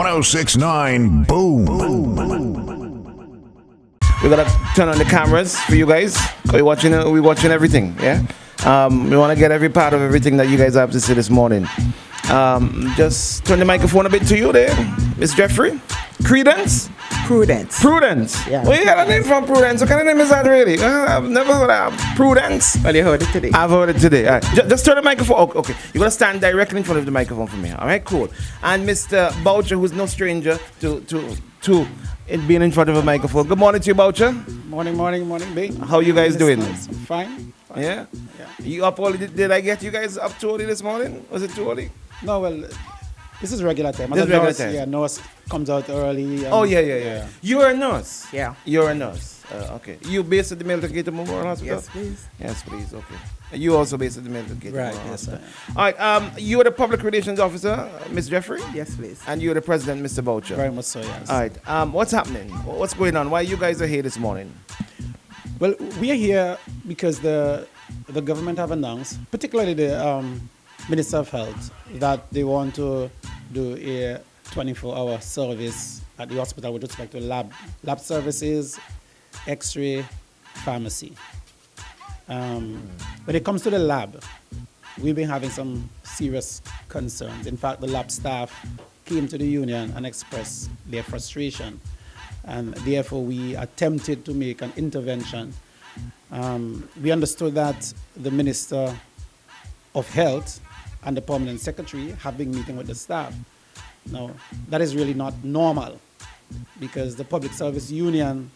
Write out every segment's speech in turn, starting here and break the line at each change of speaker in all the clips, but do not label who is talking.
1069 Boom.
We gotta turn on the cameras for you guys. We're watching everything, yeah? We wanna get every part of everything that you guys have to say this morning. Just turn the microphone a bit to you there, Miss Jeffrey. Credence?
Prudence.
Prudence.
Yeah.
Where you got a name from, Prudence? What kind of name is that really? I've never heard of Prudence.
Well, you heard it today.
I've heard it today. All right. Just turn the microphone. Okay. You're going to stand directly in front of the microphone for me. All right, cool. And Mr. Boucher, who's no stranger to it being in front of a microphone. Good morning to you, Boucher.
Morning, B.
How you guys doing?
Fine.
Yeah? You up early? Did I get you guys up too early this morning? Was it too early?
No, well, this is regular time.
This is regular time.
Yeah, nurse comes out early.
Oh, yeah. You're a nurse?
Yeah.
You're a nurse. Okay. You based at the Milton Gator Memorial Hospital?
Yes, please.
Okay. You also based at the Milton Gator
Right,
Memorial
yes,
Hospital. All right. You're the public relations officer, Miss Jeffrey?
Yes, please.
And you're the president, Mr. Boucher?
Very much so, yes.
All right. What's happening? What's going on? Why you guys are here this morning?
Well, we are here because the government have announced, particularly the Minister of Health, that they want to do a 24-hour service at the hospital with respect to lab services, X-ray, pharmacy. When it comes to the lab, we've been having some serious concerns. In fact, the lab staff came to the union and expressed their frustration, and therefore we attempted to make an intervention. We understood that the Minister of Health and the Permanent Secretary have been meeting with the staff. Now, that is really not normal because the Public Service Union,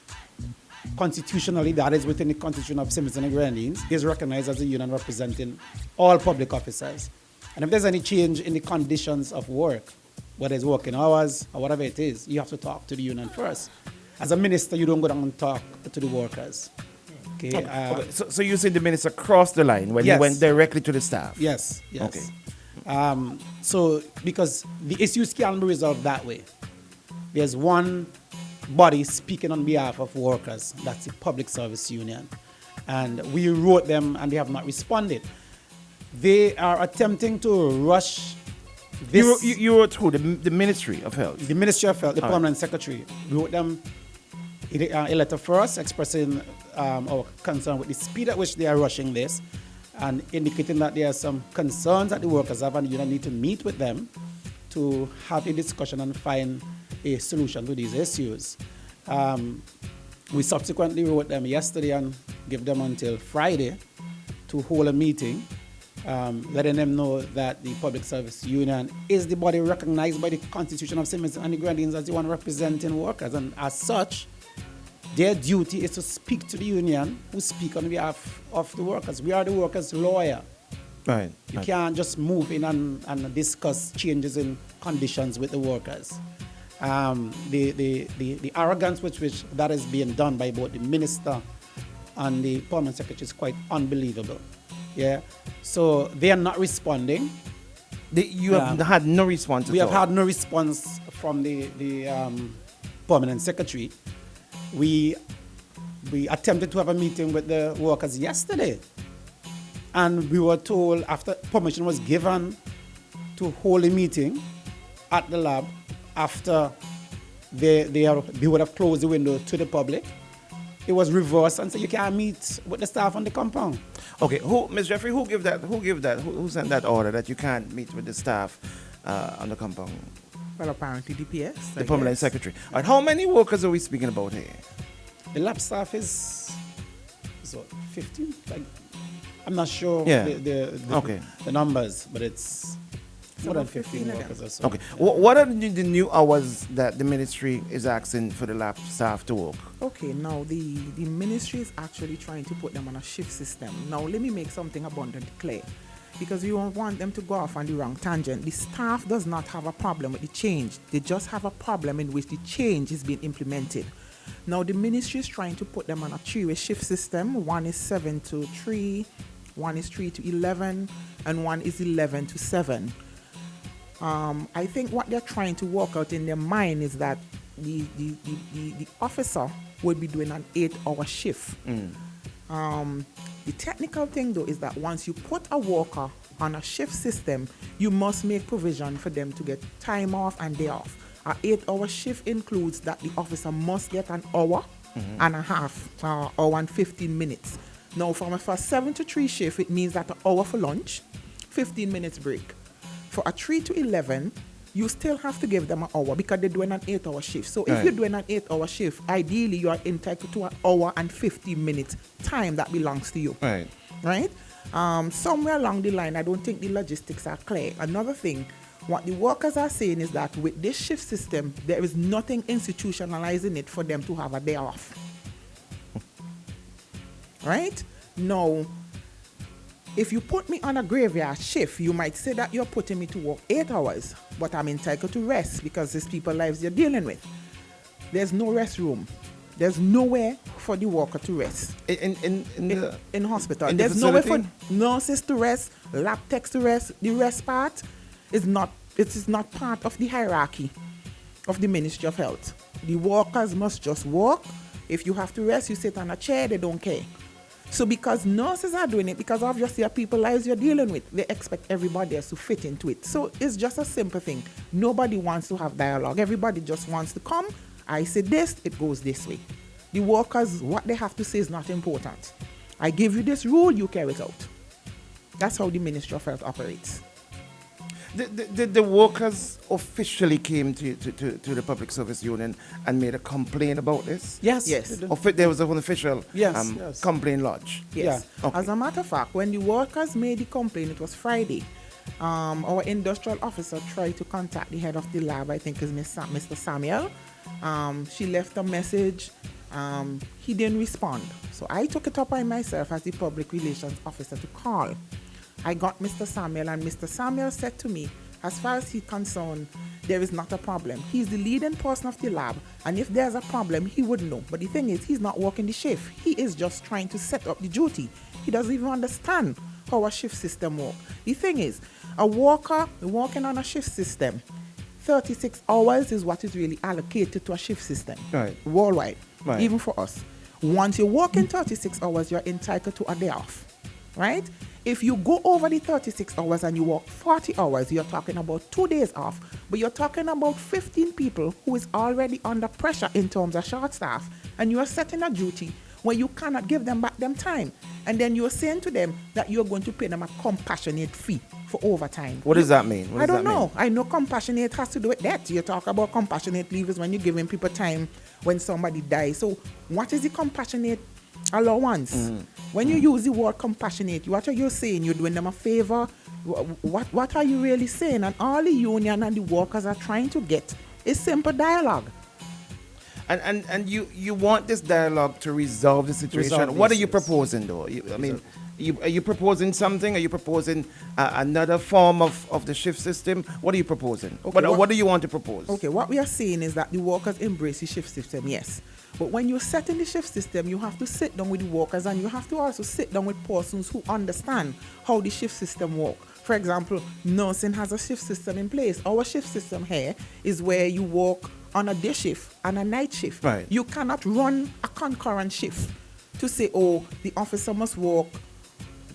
constitutionally, that is within the Constitution of Simpson and Grenadines, is recognized as a union representing all public officers. And if there's any change in the conditions of work, whether it's working hours or whatever it is, you have to talk to the union first. As a minister, you don't go down and talk to the workers. Okay.
Okay. So you said the minister crossed the line when he went directly to the staff?
Yes.
Okay.
So, because the issues can be resolved that way. There's one body speaking on behalf of workers, that's the Public Service Union. And we wrote them and they have not responded. They are attempting to rush this.
You wrote who? The Ministry of Health?
The Ministry of Health, the Permanent Secretary. We wrote them a letter first expressing our concern with the speed at which they are rushing this and indicating that there are some concerns that the workers have and the union need to meet with them to have a discussion and find a solution to these issues. We subsequently wrote them yesterday and gave them until Friday to hold a meeting, letting them know that the Public Service Union is the body recognized by the Constitution of St. Vincent and the Grenadines as the one representing workers, and as such, their duty is to speak to the union who speak on behalf of the workers. We are the workers' lawyer.
Right.
You can't just move in and discuss changes in conditions with the workers. The arrogance with which that is being done by both the minister and the permanent secretary is quite unbelievable. Yeah. So they are not responding.
You have had no response.
We have had no response from the permanent secretary. We attempted to have a meeting with the workers yesterday, and we were told after permission was given to hold a meeting at the lab after they would have closed the window to the public. It was reversed and said you can't meet with the staff on the compound.
Okay, Ms. Jeffrey, who sent that order that you can't meet with the staff on the compound?
Well, apparently DPS.
The permanent secretary. All right, how many workers are we speaking about here?
The lab staff is what, 15? Like, I'm not sure the numbers, but it's more than 15 workers or so.
Okay. What are the new hours that the ministry is asking for the lab staff to work?
Okay, now the ministry is actually trying to put them on a shift system. Now, let me make something abundantly clear, because we don't want them to go off on the wrong tangent. The staff does not have a problem with the change. They just have a problem in which the change is being implemented. Now, the ministry is trying to put them on a three-way shift system. One is 7 to 3, one is 3 to 11, and one is 11 to 7. I think what they're trying to work out in their mind is that the officer would be doing an 8-hour shift. The technical thing, though, is that once you put a worker on a shift system, you must make provision for them to get time off and day off. An 8-hour shift includes that the officer must get an hour and a half, hour and 15 minutes. Now, from a 7 to 3 shift, it means that an hour for lunch, 15 minutes break. For a 3 to 11, you still have to give them an hour because they're doing an 8-hour shift. So if you're doing an 8-hour shift, ideally you are entitled to an hour and 15 minutes time that belongs to you. Right? Somewhere along the line, I don't think the logistics are clear. Another thing, what the workers are saying is that with this shift system, there is nothing institutionalizing it for them to have a day off. Right? Now, if you put me on a graveyard shift, you might say that you're putting me to work 8 hours, but I'm entitled to rest because these people's lives you're dealing with. There's no rest room. There's nowhere for the worker to rest. In hospital. There's nowhere for nurses to rest, lab techs to rest. The rest part is not part of the hierarchy of the Ministry of Health. The workers must just work. If you have to rest, you sit on a chair, they don't care. So because nurses are doing it, because obviously are people's lives you're dealing with, they expect everybody else to fit into it. So it's just a simple thing. Nobody wants to have dialogue. Everybody just wants to come. I say this, it goes this way. The workers, what they have to say is not important. I give you this rule, you carry it out. That's how the Ministry of Health operates.
The workers officially came to the Public Service Union and made a complaint about this?
Yes.
There was an official complaint lodge?
Yes.
Yeah. Okay.
As a matter of fact, when the workers made the complaint, it was Friday. Our industrial officer tried to contact the head of the lab, I think is Mr. Samuel. She left a message. He didn't respond. So I took it up by myself as the public relations officer to call. I got Mr. Samuel, and Mr. Samuel said to me, as far as he's concerned, there is not a problem. He's the leading person of the lab, and if there's a problem, he would know. But the thing is, he's not working the shift. He is just trying to set up the duty. He doesn't even understand how a shift system works. The thing is, a worker working on a shift system, 36 hours is what is really allocated to a shift system. Worldwide, even for us. Once you work in 36 hours, you're entitled to a day off. Right? If you go over the 36 hours and you work 40 hours, you're talking about 2 days off. But you're talking about 15 people who is already under pressure in terms of short staff. And you are setting a duty where you cannot give them back them time. And then you're saying to them that you're going to pay them a compassionate fee for overtime.
What does that mean?
I don't know. I know compassionate has to do with that. You talk about compassionate leave is when you're giving people time when somebody dies. So what is the compassionate allowance? When you use the word compassionate, what are you saying? You're doing them a favor? What are you really saying? And all the union and the workers are trying to get is simple dialogue.
And you want this dialogue to resolve the situation. What are you proposing, though? Are you proposing something? Are you proposing another form of the shift system? What are you proposing? Okay, what do you want to propose?
Okay, what we are saying is that the workers embrace the shift system, yes. But when you're setting the shift system, you have to sit down with the workers, and you have to also sit down with persons who understand how the shift system works. For example, nursing has a shift system in place. Our shift system here is where you work on a day shift and a night shift.
Right.
You cannot run a concurrent shift to say, oh, the officer must work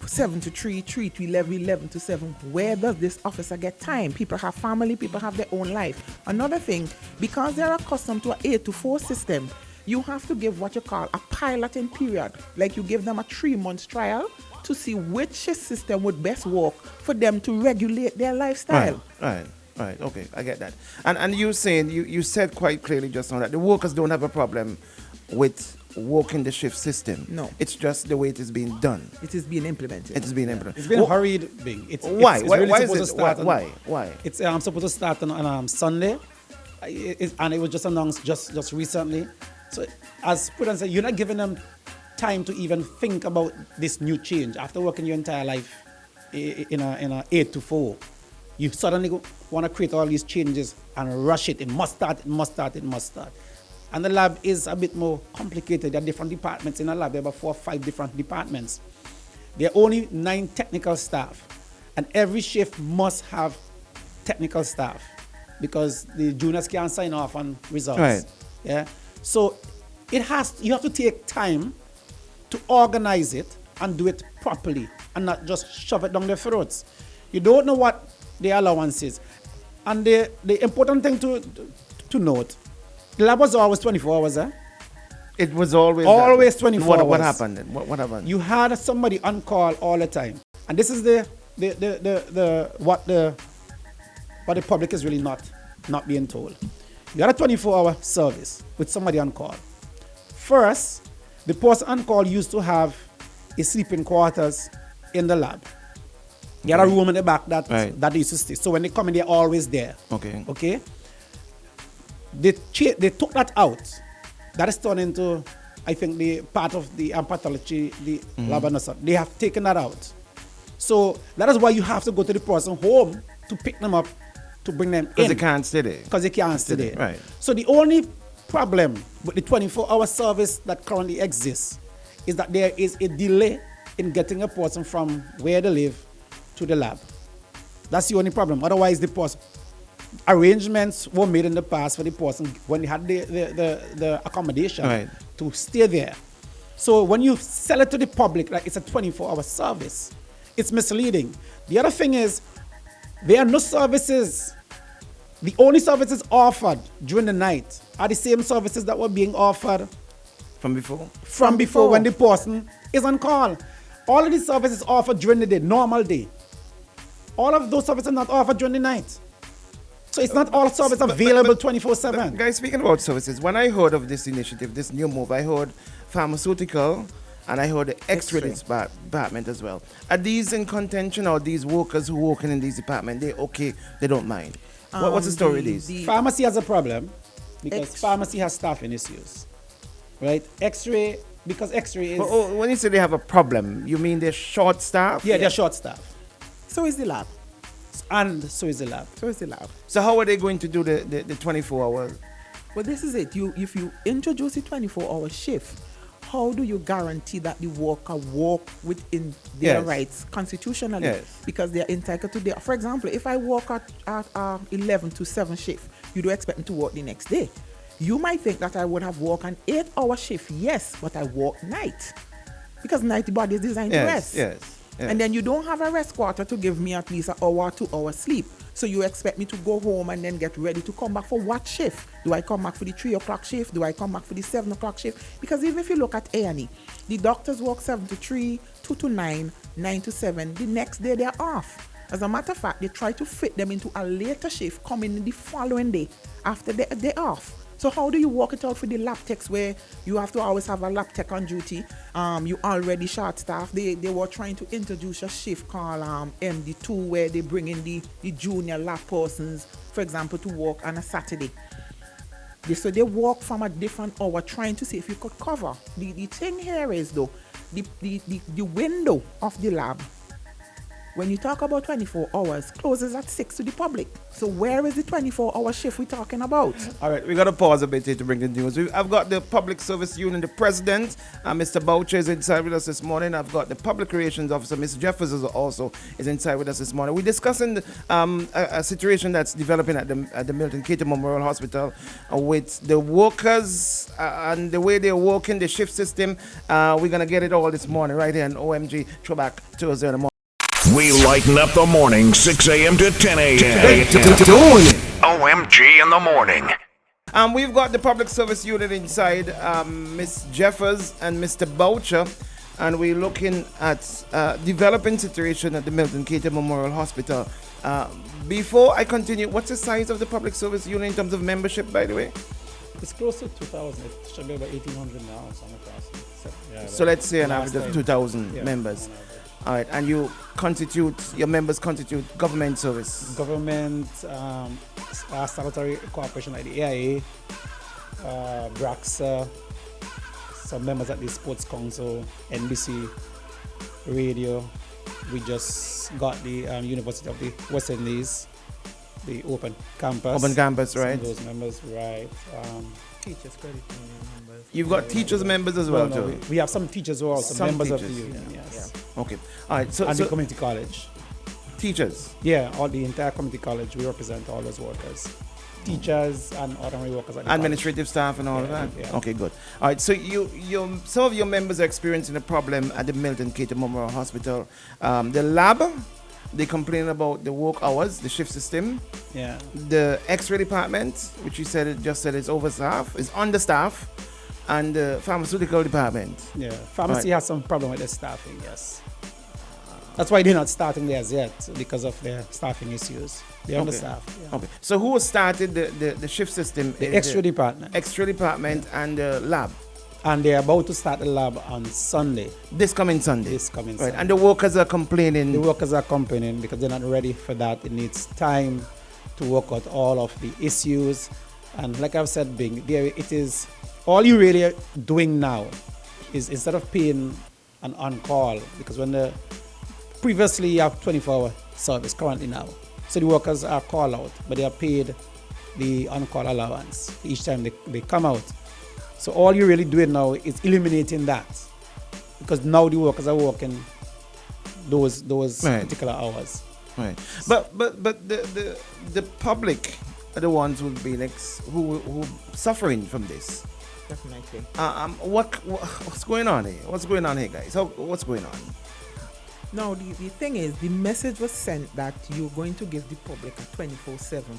7 to 3, 3 to 11, 11 to 7. Where does this officer get time? People have family, people have their own life. Another thing, because they're accustomed to an 8 to 4 system, you have to give what you call a piloting period. Like you give them a 3-month trial to see which shift system would best work for them to regulate their lifestyle.
Right. Okay, I get that. And you saying you said quite clearly just now that the workers don't have a problem with working the shift system.
No.
It's just the way it is being done.
It is being implemented.
It's being implemented.
It's been hurried, Bing.
Why?
It's
Why
really
is it?
supposed to start
Why?
It's supposed to start on Sunday, and it was just announced just recently. So, as Prudence said, you're not giving them time to even think about this new change after working your entire life in a 8 to 4. You suddenly want to create all these changes and rush it. It must start. And the lab is a bit more complicated. There are different departments in a lab. There are about 4 or 5 different departments. There are only 9 technical staff, and every shift must have technical staff because the juniors can't sign off on results.
Right.
Yeah. So you have to take time to organize it and do it properly and not just shove it down their throats. You don't know what the allowance is. And the important thing to to note, the lab was always 24 hours, eh?
It was always
Always
that.
24 hours.
What happened then? What happened?
You had somebody on call all the time. And this is what the public is really not being told. You had a 24-hour service with somebody on call. First, the person on call used to have a sleeping quarters in the lab. You had a room in the back that they used to stay. So when they come in, they're always there. Okay. They took that out. That is turned into, I think, the part of the pathology, the lab and stuff. They have taken that out. So that is why you have to go to the person home to pick them up, to bring them in.
Because they can't stay there.
Because they can't stay there.
Right.
So the only problem with the 24-hour service that currently exists is that there is a delay in getting a person from where they live to the lab. That's the only problem. Otherwise, the person arrangements were made in the past for the person when they had the accommodation to stay there. So when you sell it to the public like it's a 24-hour service, it's misleading. The other thing is there are no services. The only services offered during the night are the same services that were being offered
from before.
From before when the person is on call. All of these services offered during the day, normal day. All of those services are not offered during the night. So it's not all service available 24/7.
Guys, speaking about services, when I heard of this initiative, this new move, I heard pharmaceutical and I heard the X-ray department as well. Are these in contention, or these workers who working in these departments, they okay, they don't mind? What's the story with these?
Pharmacy has a problem because pharmacy has staffing issues, right? X-ray, because X-ray is...
when you say they have a problem, you mean they're short staff?
Yeah, they're short staff.
So is the lab.
And so is the lab.
So how are they going to do the 24 hours?
Well, this is it. If you introduce a 24-hour shift, how do you guarantee that the worker walk within their rights constitutionally?
Yes.
Because they are entitled to their... For example, if I work at 11 to 7 shift, you don't expect me to work the next day. You might think that I would have worked an 8-hour shift, yes, but I work night. Because night the body is designed to rest.
Yes.
And then you don't have a rest quarter to give me at least an hour, 2 hours sleep. So you expect me to go home and then get ready to come back for what shift? Do I come back for the 3 o'clock shift? Do I come back for the 7 o'clock shift? Because even if you look at A&E, the doctors work 7 to 3, 2 to 9, 9 to 7. The next day they're off. As a matter of fact, they try to fit them into a later shift coming the following day after they're off. So how do you work it out for the lab techs where you have to always have a lab tech on duty? You already short staff. They were trying to introduce a shift called MD2 where they bring in the junior lab persons, for example, to work on a Saturday. So they work from a different hour trying to see if you could cover. The thing here is though, the window of the lab, when you talk about 24 hours, closes at 6 to the public. So where is the 24-hour shift we're talking about?
All right, we got to pause a bit here to bring the news. I've got the Public Service Union, the president, Mr. Boucher is inside with us this morning. I've got the Public Relations Officer, Ms. Jeffers is also inside with us this morning. We're discussing a situation that's developing at the Milton Cater Memorial Hospital with the workers and the way they're working, the shift system. We're going to get it all this morning right here on OMG Throwback Tuesday in the morning.
We lighten up the morning, 6 a.m. to 10 a.m. OMG in the morning.
We've got the Public Service Unit inside, Ms. Jeffers and Mr. Boucher, and we're looking at developing situation at the Milton Cater Memorial Hospital. Before I continue, what's the size of the Public Service Unit in terms of membership, by the way?
It's close to 2,000. It should be about 1,800 now.
So let's say an average of 2,000 members. All right, and your members constitute government service?
Government, statutory corporation like the AIA, BRAXA, some members at the Sports Council, NBC, Radio. We just got the University of the West Indies, the open campus.
Open campus, right?
Some of those members, right.
Teachers credit union members.
You've got teachers members as well, too?
We have some teachers who are also
some
members
teachers.
of the union, yes.
Yeah. Okay. All right. So
the community college.
Teachers?
Yeah, all the entire community college. We represent all those workers. Teachers and ordinary workers at the
administrative staff and all of that?
Yeah.
Okay, good. All right, so some of your members are experiencing a problem at the Milton Cater Memorial Hospital. The lab They complain about the work hours, the shift system,
Yeah.
the X-ray department, which you said is overstaffed, is understaffed, and the pharmaceutical department.
Yeah. Pharmacy has some problem with the staffing, yes. That's why they're not starting there as yet, because of their staffing issues. They're understaffed. Yeah.
Okay. So who started the shift system?
The X-ray department.
X-ray department and the lab.
And they're about to start the lab on Sunday.
This coming Sunday.
This coming
Right.
Sunday.
And the workers are complaining.
The workers are complaining because they're not ready for that. It needs time to work out all of the issues. And like I've said, Bing, there it is. All you really are doing now is, instead of paying an on-call, because previously you have 24-hour service currently now. So the workers are called out, but they are paid the on-call allowance each time they come out. So all you're really doing now is eliminating that, because now the workers are working those
Right.
particular hours.
Right. But the public are the ones who suffering from this.
Definitely.
What's going on here? What's going on here, guys? What's going on?
No, the thing is, the message was sent that you're going to give the public a 24/7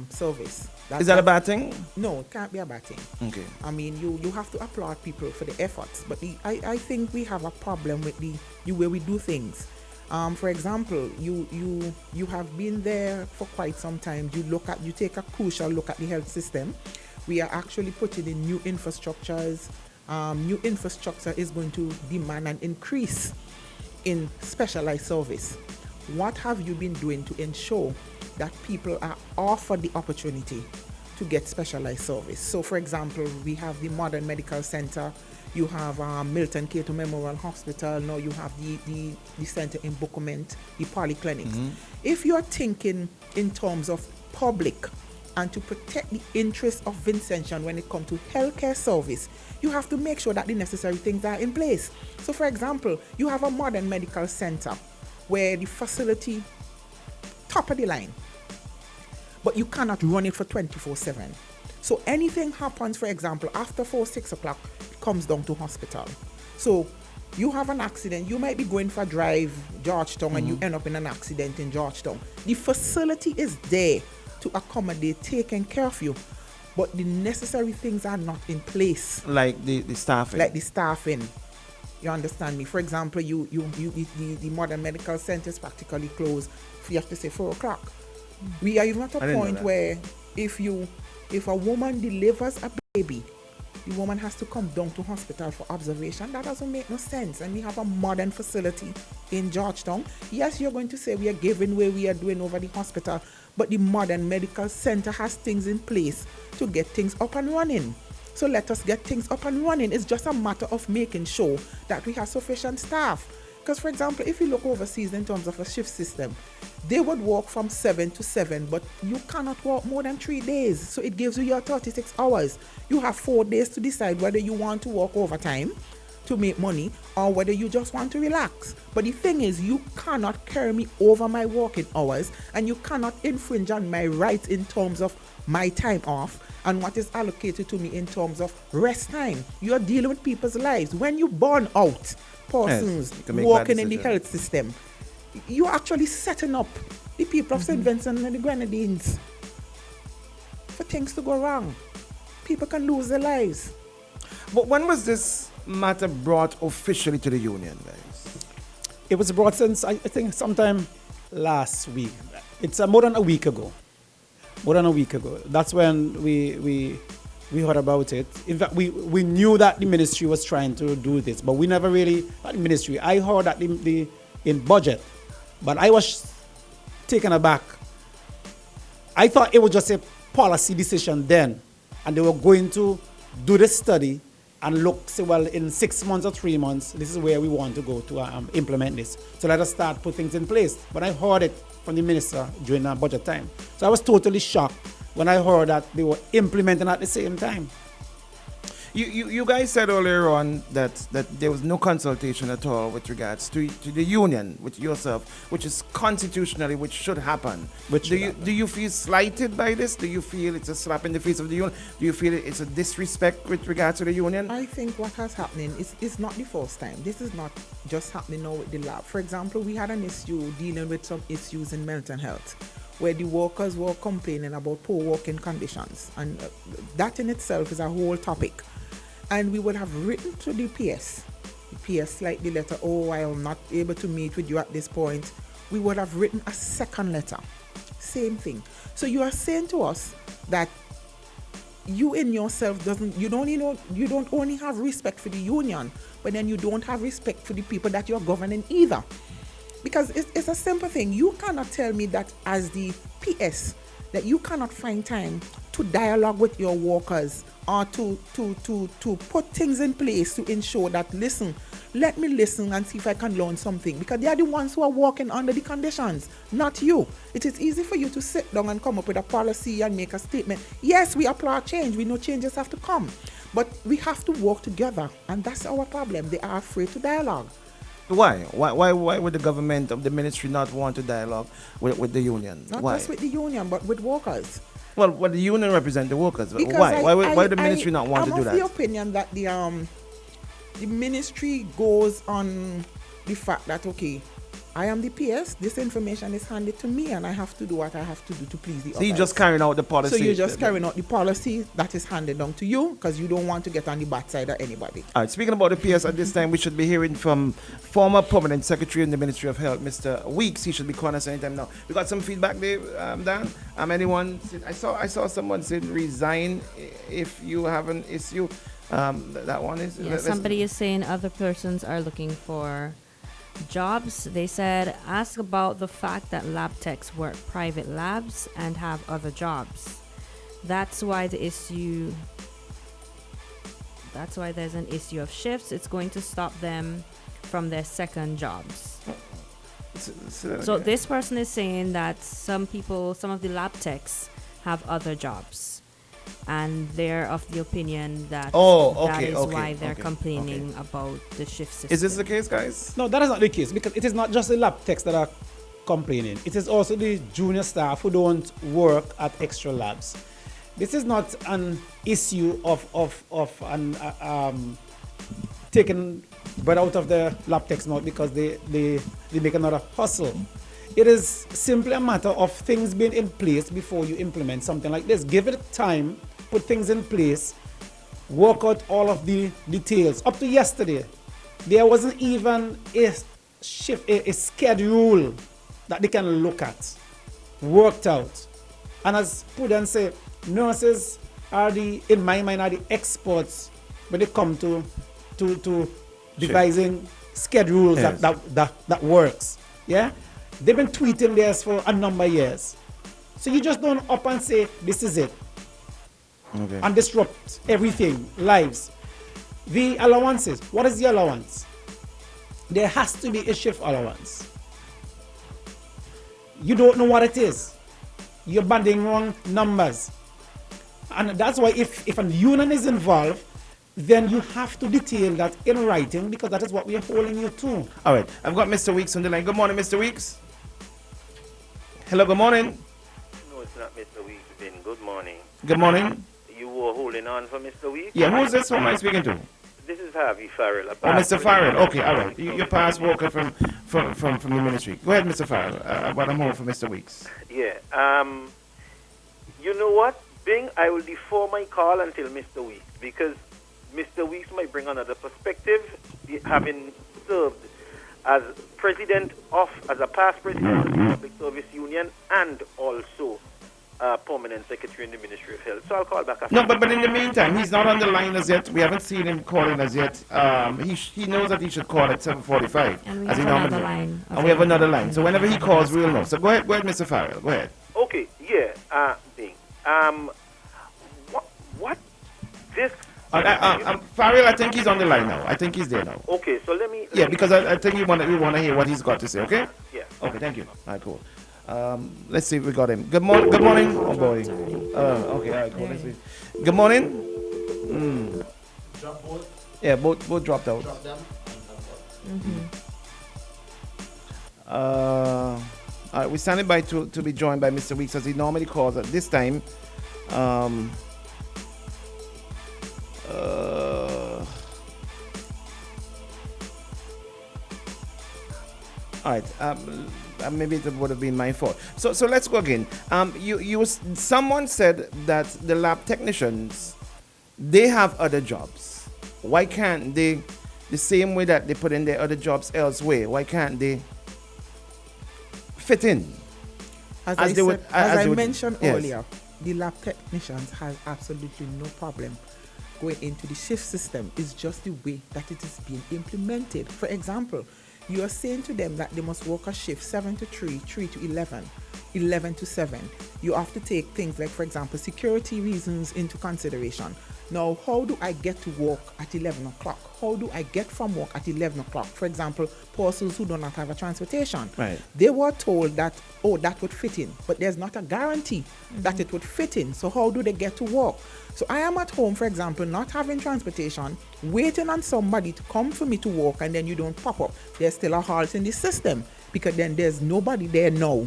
service.
Is that a bad thing?
No, it can't be a bad thing.
Okay.
I mean, you have to applaud people for the efforts, but I think we have a problem with the way we do things. For example, you have been there for quite some time. You take a crucial look at the health system. We are actually putting in new infrastructures. New infrastructure is going to demand an increase in specialized service. What have you been doing to ensure that people are offered the opportunity to get specialized service? So, for example, we have the Modern Medical Center, you have Milton Cato Memorial Hospital, now you have the center in Bookament, the polyclinics.
Mm-hmm.
If you're thinking in terms of public and to protect the interests of Vincentian when it comes to healthcare service, you have to make sure that the necessary things are in place. So, for example, you have a Modern Medical Center where the facility, top of the line, but you cannot run it for 24/7. So anything happens, for example, after 6 o'clock, it comes down to hospital. So you have an accident, you might be going for a drive, Georgetown, and you end up in an accident in Georgetown. The facility is there to accommodate, taking care of you, but the necessary things are not in place.
Like the staffing.
Like the staffing. You understand me? For example, the Modern Medical Center is practically closed. You have to say 4 o'clock. We are even at a point where if a woman delivers a baby, the woman has to come down to hospital for observation. That doesn't make no sense. And we have a modern facility in Georgetown. Yes, you're going to say we are giving where we are doing over the hospital, but the Modern Medical Center has things in place to get things up and running. So let us get things up and running. It's just a matter of making sure that we have sufficient staff. Because, for example, if you look overseas in terms of a shift system, they would work from 7 to 7, but you cannot work more than 3 days. So it gives you your 36 hours. You have 4 days to decide whether you want to work overtime to make money or whether you just want to relax. But the thing is, you cannot carry me over my working hours, and you cannot infringe on my rights in terms of my time off and what is allocated to me in terms of rest time. You are dealing with people's lives. When you burn out persons working in the health system, you're actually setting up the people of St. Vincent and the Grenadines for things to go wrong. People can lose their lives.
But when was this matter brought officially to the union, guys?
It was brought since, I think, sometime last week. It's more than a week ago. That's when we heard about it. In fact, we knew that the ministry was trying to do this, but we never really, not the ministry, I heard that in budget, but I was taken aback. I thought it was just a policy decision then, and they were going to do the study and look, say, well, in 6 months or 3 months, this is where we want to go to implement this. So let us start put things in place. But I heard it from the minister during our budget time. So I was totally shocked when I heard that they were implementing at the same time.
You guys said earlier on that there was no consultation at all with regards to the union with yourself, which is constitutionally which should happen. Do you feel slighted by this? Do you feel it's a slap in the face of the union? Do you feel it's a disrespect with regards to the union?
I think what has happening is not the first time. This is not just happening now with the lab. For example, we had an issue dealing with some issues in mental health, where the workers were complaining about poor working conditions. And that in itself is a whole topic. And we would have written to the PS. The PS like the letter, oh, I am not able to meet with you at this point. We would have written a second letter. Same thing. So you are saying to us that you in yourself you don't only have respect for the union, but then you don't have respect for the people that you're governing either. Because it's a simple thing. You cannot tell me that as the PS that you cannot find time to dialogue with your workers or to put things in place to ensure that, listen, let me listen and see if I can learn something. Because they are the ones who are working under the conditions, not you. It is easy for you to sit down and come up with a policy and make a statement. Yes, we applaud change. We know changes have to come. But we have to work together. And that's our problem. They are afraid to dialogue.
Why? Why would the government of the ministry not want to dialogue with the union?
Not
Why?
just with the union, but with workers.
Well, the union represent the workers.
Because
Why? Why the ministry not want to do that?
I'm of the opinion that the ministry goes on the fact that, okay, I am the PS, this information is handed to me and I have to do what I have to do to please the others.
So you're just carrying out the policy?
So you're just carrying out the policy that is handed down to you because you don't want to get on the bad side of anybody.
All right, speaking about the PS at this time, we should be hearing from former permanent secretary in the Ministry of Health, Mr. Weeks. He should be calling us anytime now. We got some feedback there, Dan? Anyone? I saw someone said resign if you have an issue. That one is?
Yeah, somebody is saying other persons are looking for jobs. They said, ask about the fact that lab techs work private labs and have other jobs. That's why there's an issue of shifts. It's going to stop them from their second jobs. So this person is saying that some of the lab techs have other jobs. And they're of the opinion that that is why they're complaining about the shift system.
Is this the case, guys?
No, that is not the case, because it is not just the lab techs that are complaining. It is also the junior staff who don't work at extra labs. This is not an issue of taking bread out of the lab techs' mouth because they make another hustle. It is simply a matter of things being in place before you implement something like this. Give it time, put things in place, work out all of the details. Up to yesterday, there wasn't even a schedule that they can look at, worked out. And as Prudence said, nurses in my mind, are the experts when it comes to devising schedules that works. Yeah? They've been tweeting this for a number of years. So you just don't up and say, this is it. Okay. And disrupt everything, lives. The allowances, what is the allowance? There has to be a shift allowance. You don't know what it is. You're banding wrong numbers. And that's why if a union is involved, then you have to detail that in writing, because that is what we are holding you to.
All right, I've got Mr. Weeks on the line. Good morning, Mr. Weeks. Hello, good morning.
No, it's not Mr. Weeks, Ben. Good morning.
Good morning.
You were holding on for Mr. Weeks?
Yeah, who's this? Who am I speaking to?
This is Harvey Farrell.
Oh, Mr. Farrell. Okay, all right. You're past worker from the ministry. Go ahead, Mr. Farrell. But I'm home for Mr. Weeks.
Yeah. You know what, Bing? I will defer my call until Mr. Weeks, because Mr. Weeks might bring another perspective, having served as as a past president of the Public Service Union and also permanent secretary in the Ministry of Health. So I'll call back after.
No, but in the meantime, he's not on the line as yet. We haven't seen him calling as yet. He knows that he should call at 7:45.
And we have another line.
And we have another line. So whenever he calls, we'll know. So go ahead, Mr. Farrell. Go ahead.
Okay, yeah, Bing. What this...
Farrell, I think he's on the line now. I think he's there now.
Okay, so let me...
Because I think we want to hear what he's got to say, okay?
Yeah.
Okay, thank you. All right, cool. Let's see if we got him. Good morning. Good morning. Oh, boy. Okay, all right, cool. Let's see. Good morning.
Drop both.
Yeah, both dropped out.
Drop them.
All right, we're standing by to be joined by Mr. Weeks as he normally calls at this time. All right. Maybe it would have been my fault. So let's go again. Someone said that the lab technicians, they have other jobs. Why can't they, the same way that they put in their other jobs elsewhere, why can't they fit in?
As I mentioned earlier, the lab technicians have absolutely no problem going into the shift system. It's just the way that it is being implemented. For example, you are saying to them that they must work a shift 7 to 3, 3 to 11, 11 to 7. You have to take things like, for example, security reasons into consideration. Now, how do I get to work at 11 o'clock? How do I get from work at 11 o'clock? For example, persons who do not have a transportation.
Right.
They were told that, that would fit in, but there's not a guarantee that it would fit in. So how do they get to work? So I am at home, for example, not having transportation, waiting on somebody to come for me to work, and then you don't pop up. There's still a halt in the system because then there's nobody there now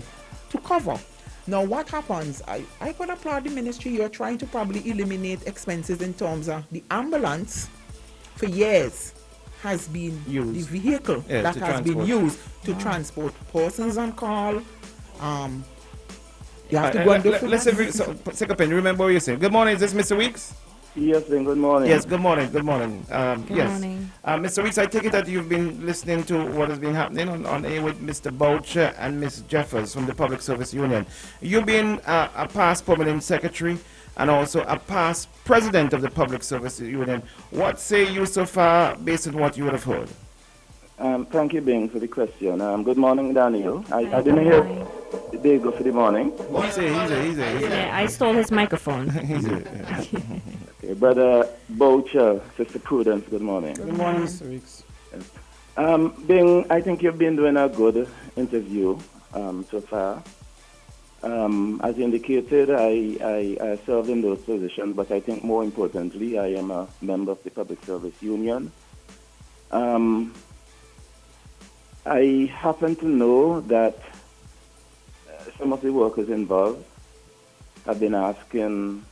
to cover. Now, what happens? I could applaud the ministry. You're trying to probably eliminate expenses in terms of the ambulance for years has been
used.
The vehicle that has been used to transport persons on call. You have to go and do
let's take a pen. Remember what you're saying. Good morning. Is this Mr. Weeks?
Yes, then good morning.
Yes, good morning. Good morning.
Good morning.
Mr. Weeks, I take it that you've been listening to what has been happening on air with Mr. Boucher and Ms. Jeffers from the Public Service Union. You've been a past permanent secretary and also a past president of the Public Service Union. What say you so far based on what you would have heard?
Thank you, Bing, for the question. Good morning, Daniel. I didn't hear the go for the morning.
He's a.
Yeah, I stole his microphone.
Okay, Brother Boucher, Sister Prudence, good morning.
Good morning, Mr. Weeks.
Yes. Bing, I think you've been doing a good interview so far. As indicated, I served in those positions, but I think more importantly, I am a member of the Public Service Union. I happen to know that some of the workers involved have been asking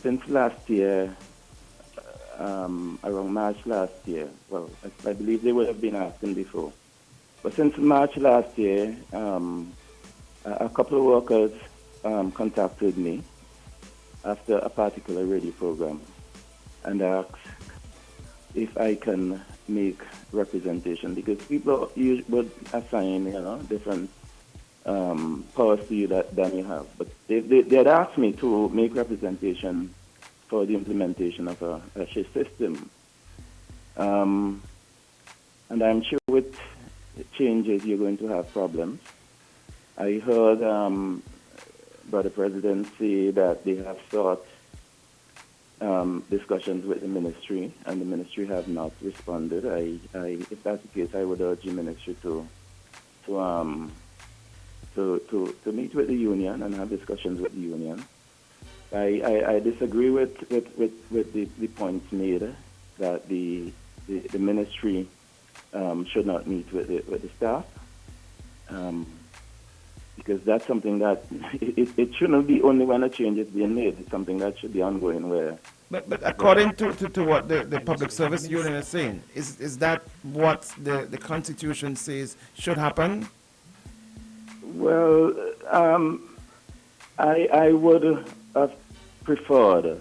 since last year, around March last year. Well, I believe they would have been asking before. But since March last year, a couple of workers contacted me after a particular radio program and asked if I can make representation, because people would assign, different powers to you than you have. But they had asked me to make representation for the implementation of a shift system. And I'm sure with changes you're going to have problems. I heard Brother President say that they have sought discussions with the ministry, and the ministry have not responded. If that's the case, I would urge the ministry to meet with the union and have discussions with the union. I disagree with the points made that the ministry should not meet with the staff, because that's something that it shouldn't be only when a change is being made. It's something that should be ongoing.
But according to what the Public Service Union is saying, is that what the Constitution says should happen?
Well, I would have preferred,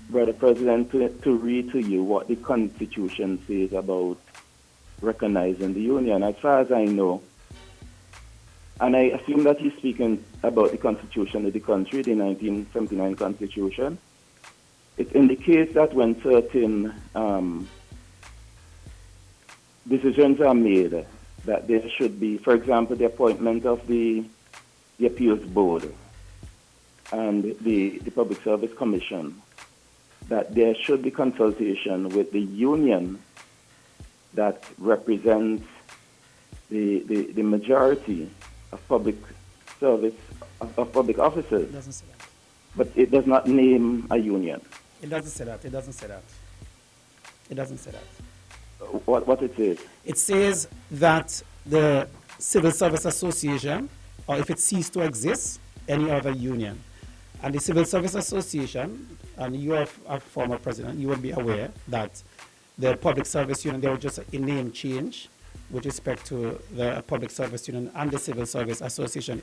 Brother President, to read to you what the Constitution says about recognizing the union. As far as I know, and I assume that he's speaking about the Constitution of the country, the 1979 Constitution. It indicates that when certain decisions are made, that there should be, for example, the appointment of the Appeals Board and the Public Service Commission, that there should be consultation with the union that represents the majority of public service, of public officers.
Doesn't say that.
But it does not name a union.
It doesn't say that. It doesn't say that. It doesn't say that.
What it says?
It says that the Civil Service Association, or if it ceased to exist, any other union. And the Civil Service Association, and you are a former president, you will be aware that the Public Service Union, there was just a name change with respect to the Public Service Union and the Civil Service Association.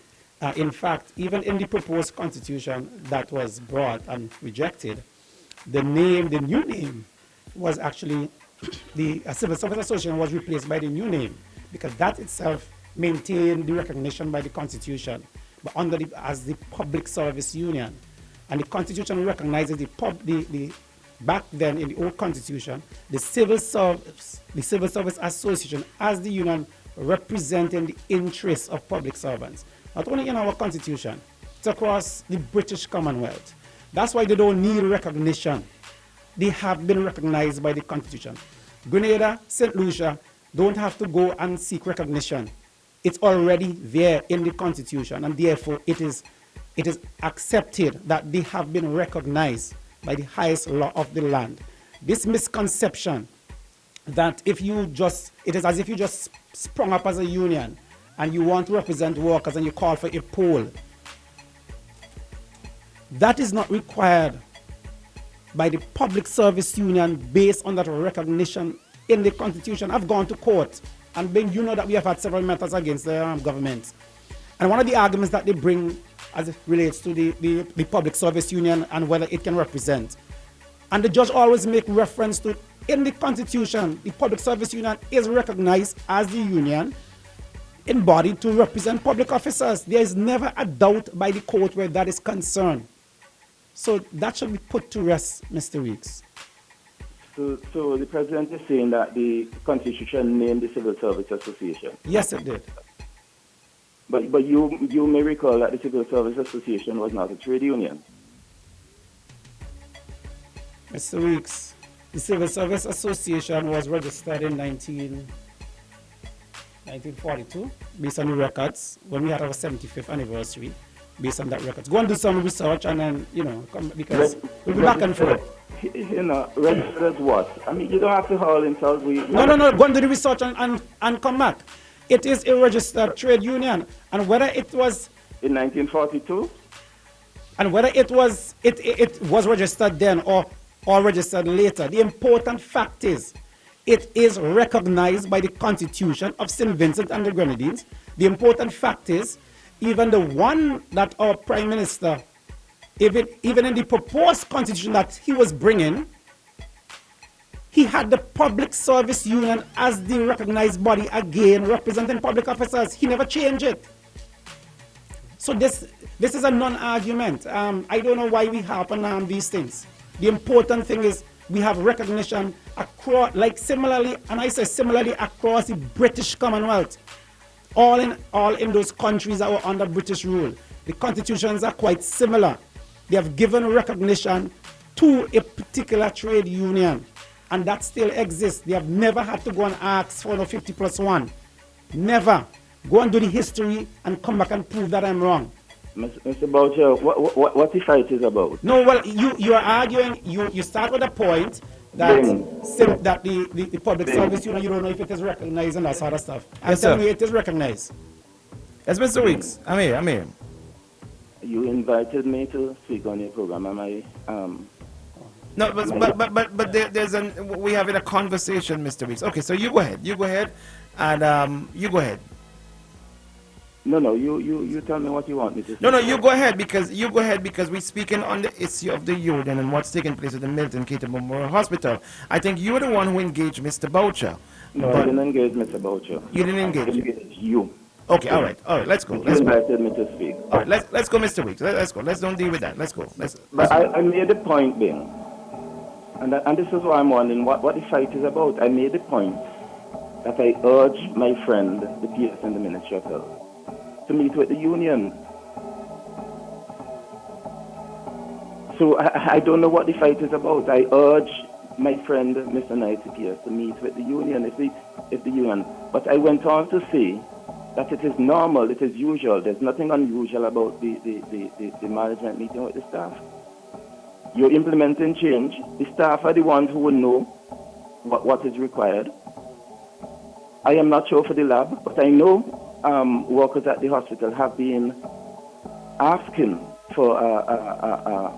In fact, even in the proposed constitution that was brought and rejected, the new name was actually, the Civil Service Association was replaced by the new name, because that itself maintained the recognition by the Constitution, but as the Public Service Union. And the Constitution recognizes back then in the old Constitution, the Civil Service Association as the union representing the interests of public servants. Not only in our Constitution, it's across the British Commonwealth. That's why they don't need recognition. They have been recognized by the Constitution. Grenada, St. Lucia don't have to go and seek recognition. It's already there in the Constitution, and therefore it is accepted that they have been recognized by the highest law of the land. This misconception that it is as if you just sprung up as a union and you want to represent workers and you call for a poll, that is not required by the Public Service Union based on that recognition in the Constitution. I've gone to court, and you know that we have had several matters against the government. And one of the arguments that they bring as it relates to the Public Service Union and whether it can represent, and the judge always make reference to, in the Constitution, the Public Service Union is recognized as the union embodied to represent public officers. There is never a doubt by the court where that is concerned. So that should be put to rest, Mr. Weeks.
So the president is saying that the Constitution named the Civil Service Association?
Yes, it did.
But you may recall that the Civil Service Association was not a trade union.
Mr. Weeks, the Civil Service Association was registered in 1942, based on the records, when we had our 75th anniversary, based on that records. Go and do some research and then, come, because we'll be back and forth.
Registered as what? I mean, you don't have to haul insult.
No, go and do the research and come back. It is a registered trade union, and whether it was
in 1942,
and whether it was registered then or registered later, the important fact is it is recognized by the Constitution of St. Vincent and the Grenadines. The important fact is even the one that our Prime Minister, even in the proposed constitution that he was bringing, he had the Public Service Union as the recognized body again, representing public officers. He never changed it. So this is a non-argument. I don't know why we happen on these things. The important thing is we have recognition across, similarly across the British Commonwealth. All in those countries that were under British rule. The constitutions are quite similar. They have given recognition to a particular trade union, and that still exists. They have never had to go and ask for 50+1. Never. Go and do the history and come back and prove that I'm wrong.
Mr. Boucher, what the fight is about?
No, well, you are arguing, you start with a point that the Public Service Union, you don't know if it is recognized and that sort of stuff. I'm telling you, it is recognized.
Yes, Mr. Weeks, I'm here.
You invited me to speak on your program, am I?
No, but we having a conversation, Mr. Weeks. Okay, so you go ahead, and you go ahead.
No, you tell me what you want me to say.
No, you go ahead because we're speaking on the issue of the union and what's taking place at the Milton Keaton Memorial Hospital. I think you're the one who engaged Mr. Boucher.
No, I didn't engage Mr. Boucher.
You didn't engage?
I engaged you.
Okay, all right, let's go.
You invited me to speak.
All right, let's go, Mr. Weeks. Let's go. Let's don't deal with that. Let's go.
But I made a point, Ben, and this is why I'm wondering what the fight is about. I made a point that I urged my friend, the PS in the Ministry of Health, to meet with the union. So I don't know what the fight is about. I urge my friend, Mr. Knight, PS, to meet with the union, if the union. But I went on to say that it is normal, it is usual. There's nothing unusual about the management meeting with the staff. You're implementing change. The staff are the ones who will know what is required. I am not sure for the lab, but I know workers at the hospital have been asking for a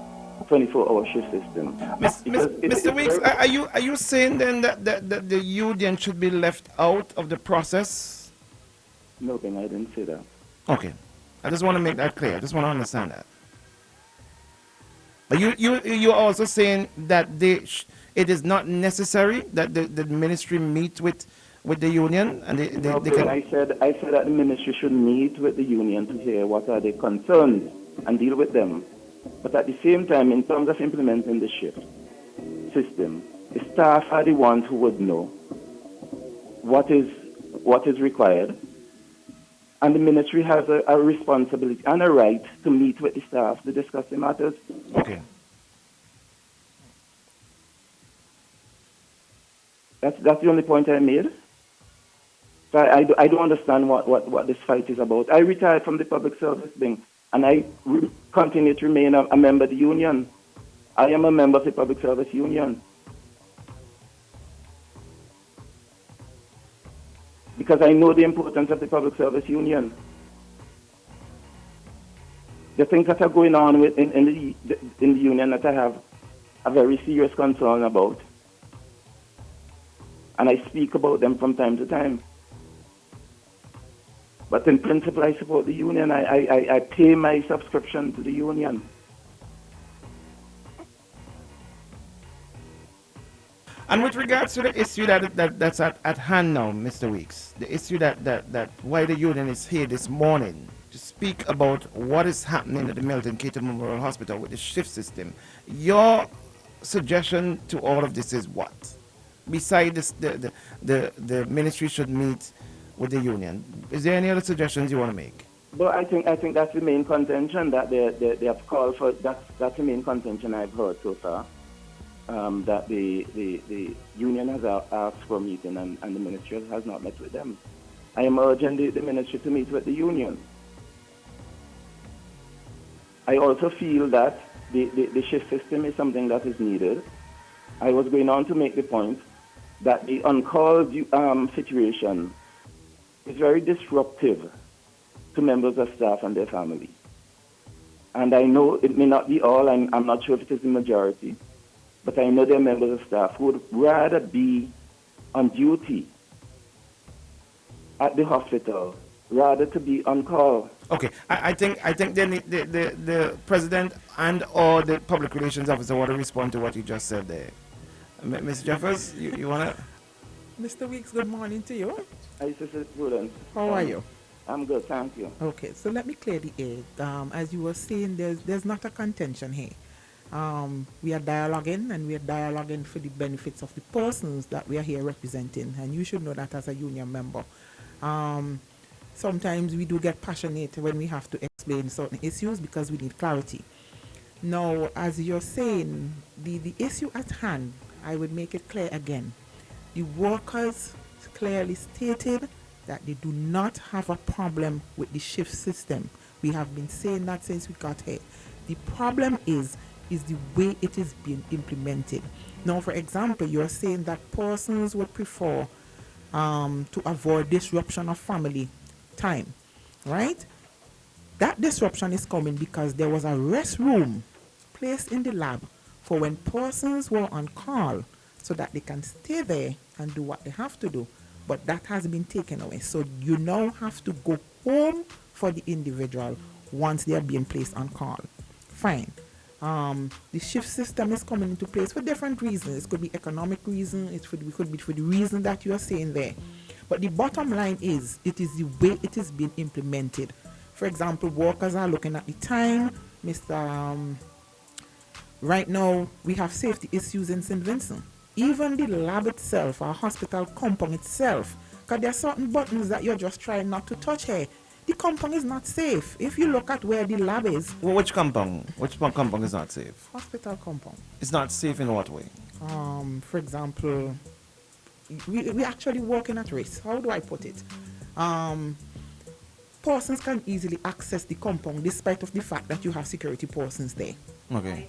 24-hour shift system.
Mr. Weeks, are you saying then that the union should be left out of the process?
No, Ben, I didn't say that.
Okay. I just want to make that clear. I just want to understand that. But you're also saying that it is not necessary that the ministry meet with the union and they can.
I said that the ministry should meet with the union to hear what are their concerns and deal with them. But at the same time, in terms of implementing the shift system, the staff are the ones who would know what is required. And the ministry has a responsibility and a right to meet with the staff to discuss the matters.
Okay.
That's the only point I made. So I don't understand what this fight is about. I retired from the public service thing, and I continue to remain a member of the union. I am a member of the public service union. Because I know the importance of the public service union. The things that are going on in the union that I have a very serious concern about. And I speak about them from time to time. But in principle, I support the union. I pay my subscription to the union.
And with regards to the issue that's at hand now, Mr. Weeks, the issue that why the union is here this morning to speak about what is happening at the Milton Keaton Memorial Hospital with the shift system, your suggestion to all of this is what? Besides the ministry should meet with the union, is there any other suggestions you want to make?
Well, I think that's the main contention that they have called for. That's the main contention I've heard so far. That the union has asked for a meeting and the ministry has not met with them. I am urging the ministry to meet with the union. I also feel that the shift system is something that is needed. I was going on to make the point that the on-call situation is very disruptive to members of staff and their family. And I know it may not be all, I'm not sure if it is the majority, but I know there are members of staff who would rather be on duty at the hospital rather to be on call.
Okay, I think then the president and or the public relations officer want to respond to what you just said there. Ms. Jeffers, you want to?
Mr. Weeks, good morning to you.
Hi, Sister Prudence.
How are you?
I'm good, thank you.
Okay, so let me clear the air. As you were saying, there's not a contention here. We are dialoguing, and we are dialoguing for the benefits of the persons that we are here representing, and you should know that as a union member. Sometimes we do get passionate when we have to explain certain issues because we need clarity. Now, as you're saying, the issue at hand, I would make it clear again. The workers clearly stated that they do not have a problem with the shift system. We have been saying that since we got here. The problem is the way it is being implemented. Now, for example, you're saying that persons would prefer to avoid disruption of family time, right? That disruption is coming because there was a rest room placed in the lab for when persons were on call so that they can stay there and do what they have to do. But that has been taken away. So you now have to go home for the individual once they are being placed on call. Fine. The shift system is coming into place for different reasons. It could be economic reason. It could be for the reason that you are saying there. But the bottom line is, it is the way it is being implemented. For example, workers are looking at the time. Right now, we have safety issues in St. Vincent. Even the lab itself, our hospital compound itself, because there are certain buttons that you're just trying not to touch here. The compound is not safe. If you look at where the lab is.
Well, which compound? Which compound is not safe?
Hospital compound.
It's not safe in what way?
For example, we actually working at risk. How do I put it? Persons can easily access the compound despite of the fact that you have security persons there.
Okay.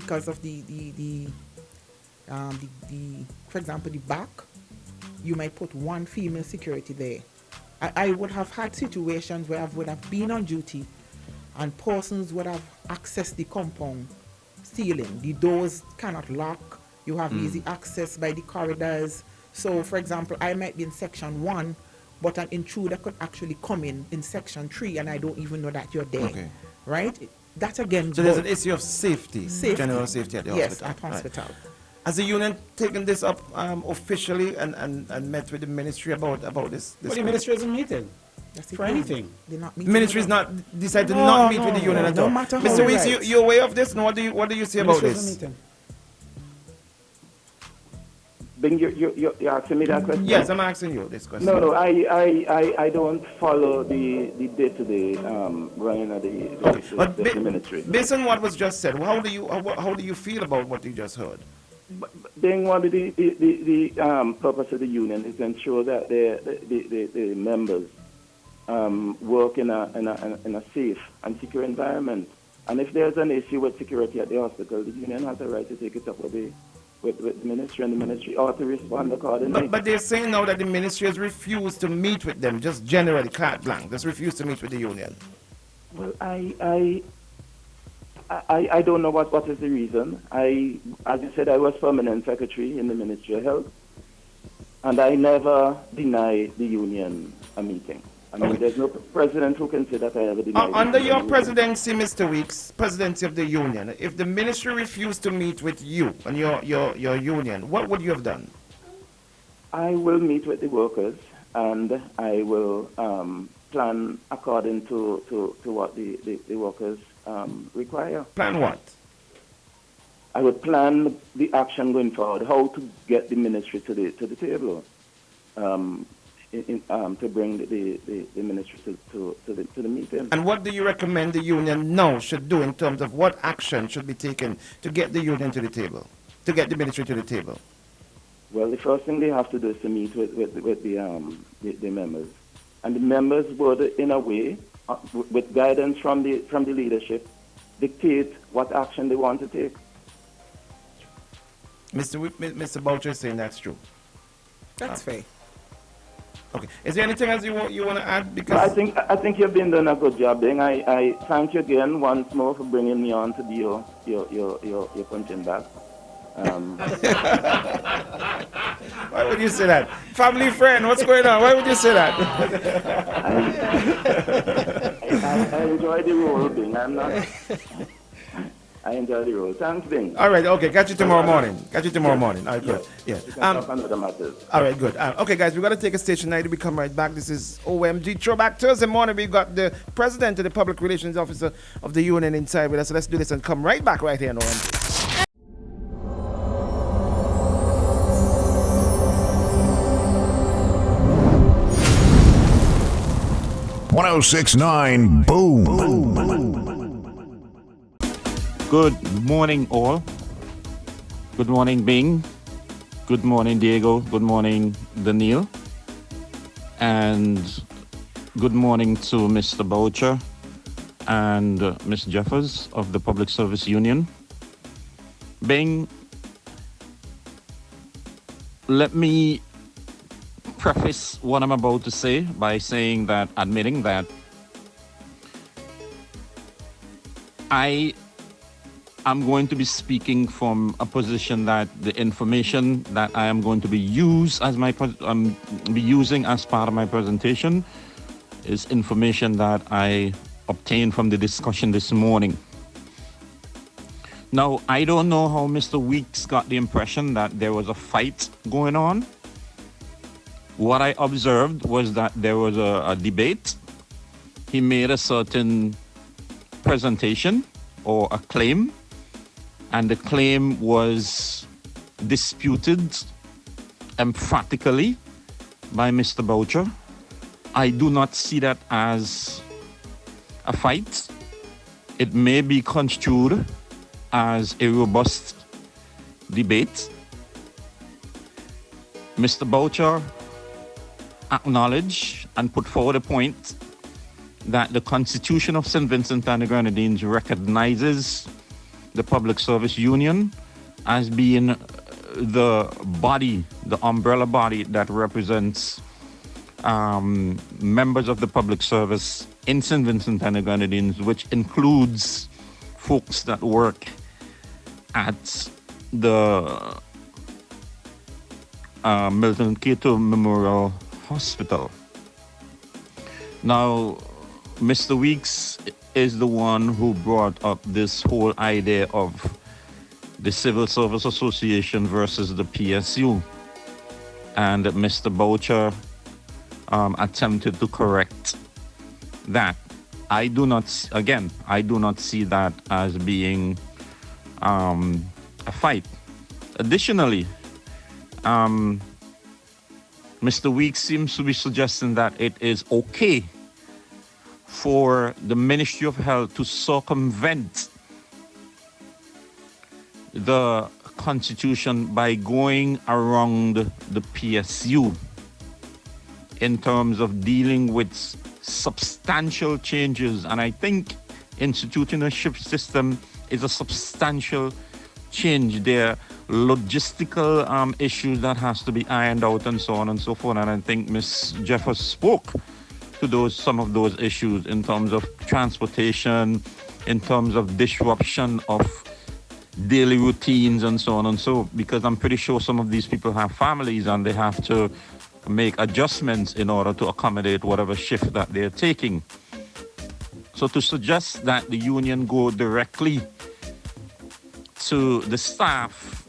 because of for example, the back, you might put one female security there. I would have had situations where I would have been on duty and persons would have accessed the compound ceiling. The doors cannot lock. You have easy access by the corridors. So, for example, I might be in section 1, but an intruder could actually come in section 3 and I don't even know that you're there. Okay. Right? That again.
So there's an issue of safety. General safety at the hospital.
Yes, at hospital.
Right. Has the union taken this up officially and met with the ministry about this?
Well, the ministry isn't meeting for anything.
Ministry is not decided to not meet with the union at all.
No matter how.
Mr. Weeks, you're aware of this? And what do you say about this?
Bing, you're asking me that question?
Yes, I'm asking you this question.
No, I don't follow the day-to-day running of the ministry.
Based on what was just said, how do you feel about what you just heard?
Being one of the purpose of the union is to ensure that the members work in a safe and secure environment. And if there's an issue with security at the hospital, the union has a right to take it up with the ministry, and the ministry ought to respond accordingly.
But they're saying now that the ministry has refused to meet with them, just generally, carte blanche, just refused to meet with the union.
Well, I don't know what is the reason. As you said, I was permanent secretary in the Ministry of Health, and I never deny the union a meeting. I mean, there's no president who can say that I ever denied.
Under your presidency, Mr. Weeks, presidency of the union, if the ministry refused to meet with you and your union, what would you have done?
I will meet with the workers, and I will plan according to what the workers require.
Plan what?
I would plan the action going forward, how to get the ministry to the table. To bring the ministry to the meeting.
And what do you recommend the union now should do in terms of what action should be taken to get the union to the table, to get the ministry to the table?
Well, the first thing they have to do is to meet with the members, and the members would, in a way, with guidance from the leadership, dictate what action they want to take.
Mr. Boucher is saying that's true.
That's fair.
Okay. Is there anything else you want to add? Because
I think you've been doing a good job, Bing. I thank you again once more for bringing me on to be your punching bag.
Why would you say that? Family friend, what's going on? Why would you say that?
I enjoy the role, Bing. I enjoy the role. Thanks, Bing.
All right, okay. Catch you tomorrow morning. All right, good. Yeah. All right, good. Okay, guys, we've got to take a station now. We come right back. This is OMG Throwback Thursday morning. We've got the president of the Public Relations Officer of the union inside with us. So let's do this and come right back right here on OMG.
.1069 Boom.
Good morning, all. Good morning, Bing. Good morning, Diego. Good morning, Daniel. And good morning to Mr. Boucher and Ms. Jeffers of the Public Service Union. Bing, let me preface what I'm about to say by admitting that I'm going to be speaking from a position that the information that I am going to be using as part of my presentation is information that I obtained from the discussion this morning. Now, I don't know how Mr. Weeks got the impression that there was a fight going on. What I observed was that there was a debate. He made a certain presentation or a claim, and the claim was disputed emphatically by Mr. Boucher. I do not see that as a fight. It may be construed as a robust debate. Mr. Boucher acknowledged and put forward a point that the Constitution of St. Vincent and the Grenadines recognizes the Public Service Union as being the body, the umbrella body that represents members of the public service in St. Vincent and the Grenadines, which includes folks that work at the Milton Cato Memorial Hospital. Now, Mr. Weeks is the one who brought up this whole idea of the Civil Service Association versus the PSU. And Mr. Boucher attempted to correct that. I do not see that as being a fight. Additionally, Mr. Weeks seems to be suggesting that it is okay for the Ministry of Health to circumvent the Constitution by going around the PSU in terms of dealing with substantial changes. And I think instituting a shift system is a substantial change. There are logistical issues that has to be ironed out and so on and so forth. And I think Ms. Jeffers spoke to some of those issues in terms of transportation, in terms of disruption of daily routines and so on and so, because I'm pretty sure some of these people have families and they have to make adjustments in order to accommodate whatever shift that they're taking. So to suggest that the union go directly to the staff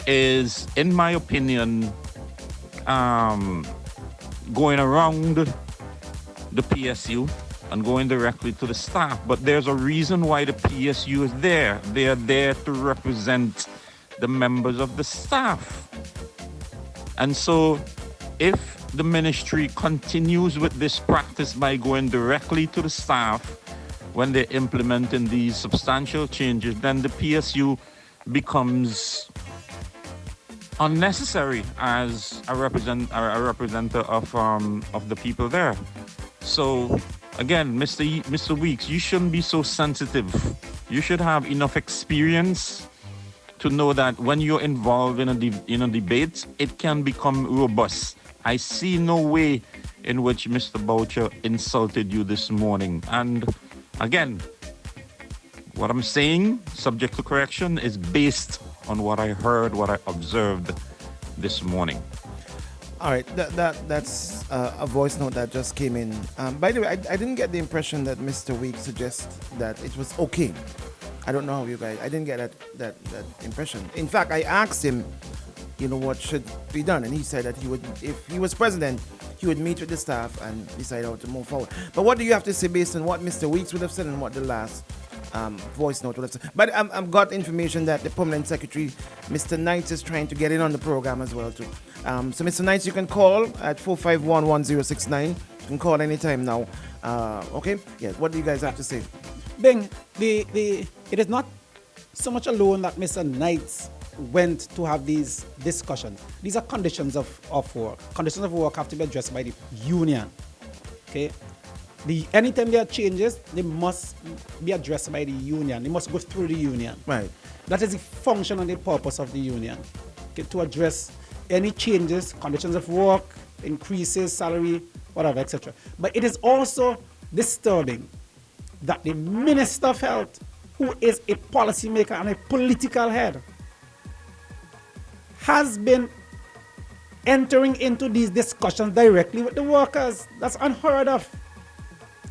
is, in my opinion, going around the PSU and going directly to the staff. But there's a reason why the PSU is there. They are there to represent the members of the staff. And so if the ministry continues with this practice by going directly to the staff when they're implementing these substantial changes, then the PSU becomes unnecessary as a representative of the people there. So again, Mr. Weeks, you shouldn't be so sensitive. You should have enough experience to know that when you're involved in a debate, it can become robust. I see no way in which Mr. Boucher insulted you this morning. And again, what I'm saying, subject to correction, is based on what I heard, what I observed this morning.
All right, that's a voice note that just came in. By the way, I didn't get the impression that Mr. Weeks suggests that it was okay. I don't know how you guys, I didn't get that impression. In fact, I asked him, what should be done, and he said that he would, if he was president, he would meet with the staff and decide how to move forward. But what do you have to say based on what Mr. Weeks would have said and what the last voice note would have said? But I've got information that the permanent secretary, Mr. Knights, is trying to get in on the program as well too. So Mr. Knights, you can call at 451-1069. You can call anytime now. Okay? Yeah. What do you guys have to say?
Bing, it is not so much alone that Mr. Knights went to have these discussions. These are conditions of work. Conditions of work have to be addressed by the union. Okay? Anytime there are changes, they must be addressed by the union. They must go through the union.
Right.
That is the function and the purpose of the union. Okay? To address any changes, conditions of work, increases, salary, whatever, etc. But it is also disturbing that the Minister of Health, who is a policymaker and a political head, has been entering into these discussions directly with the workers. That's unheard of.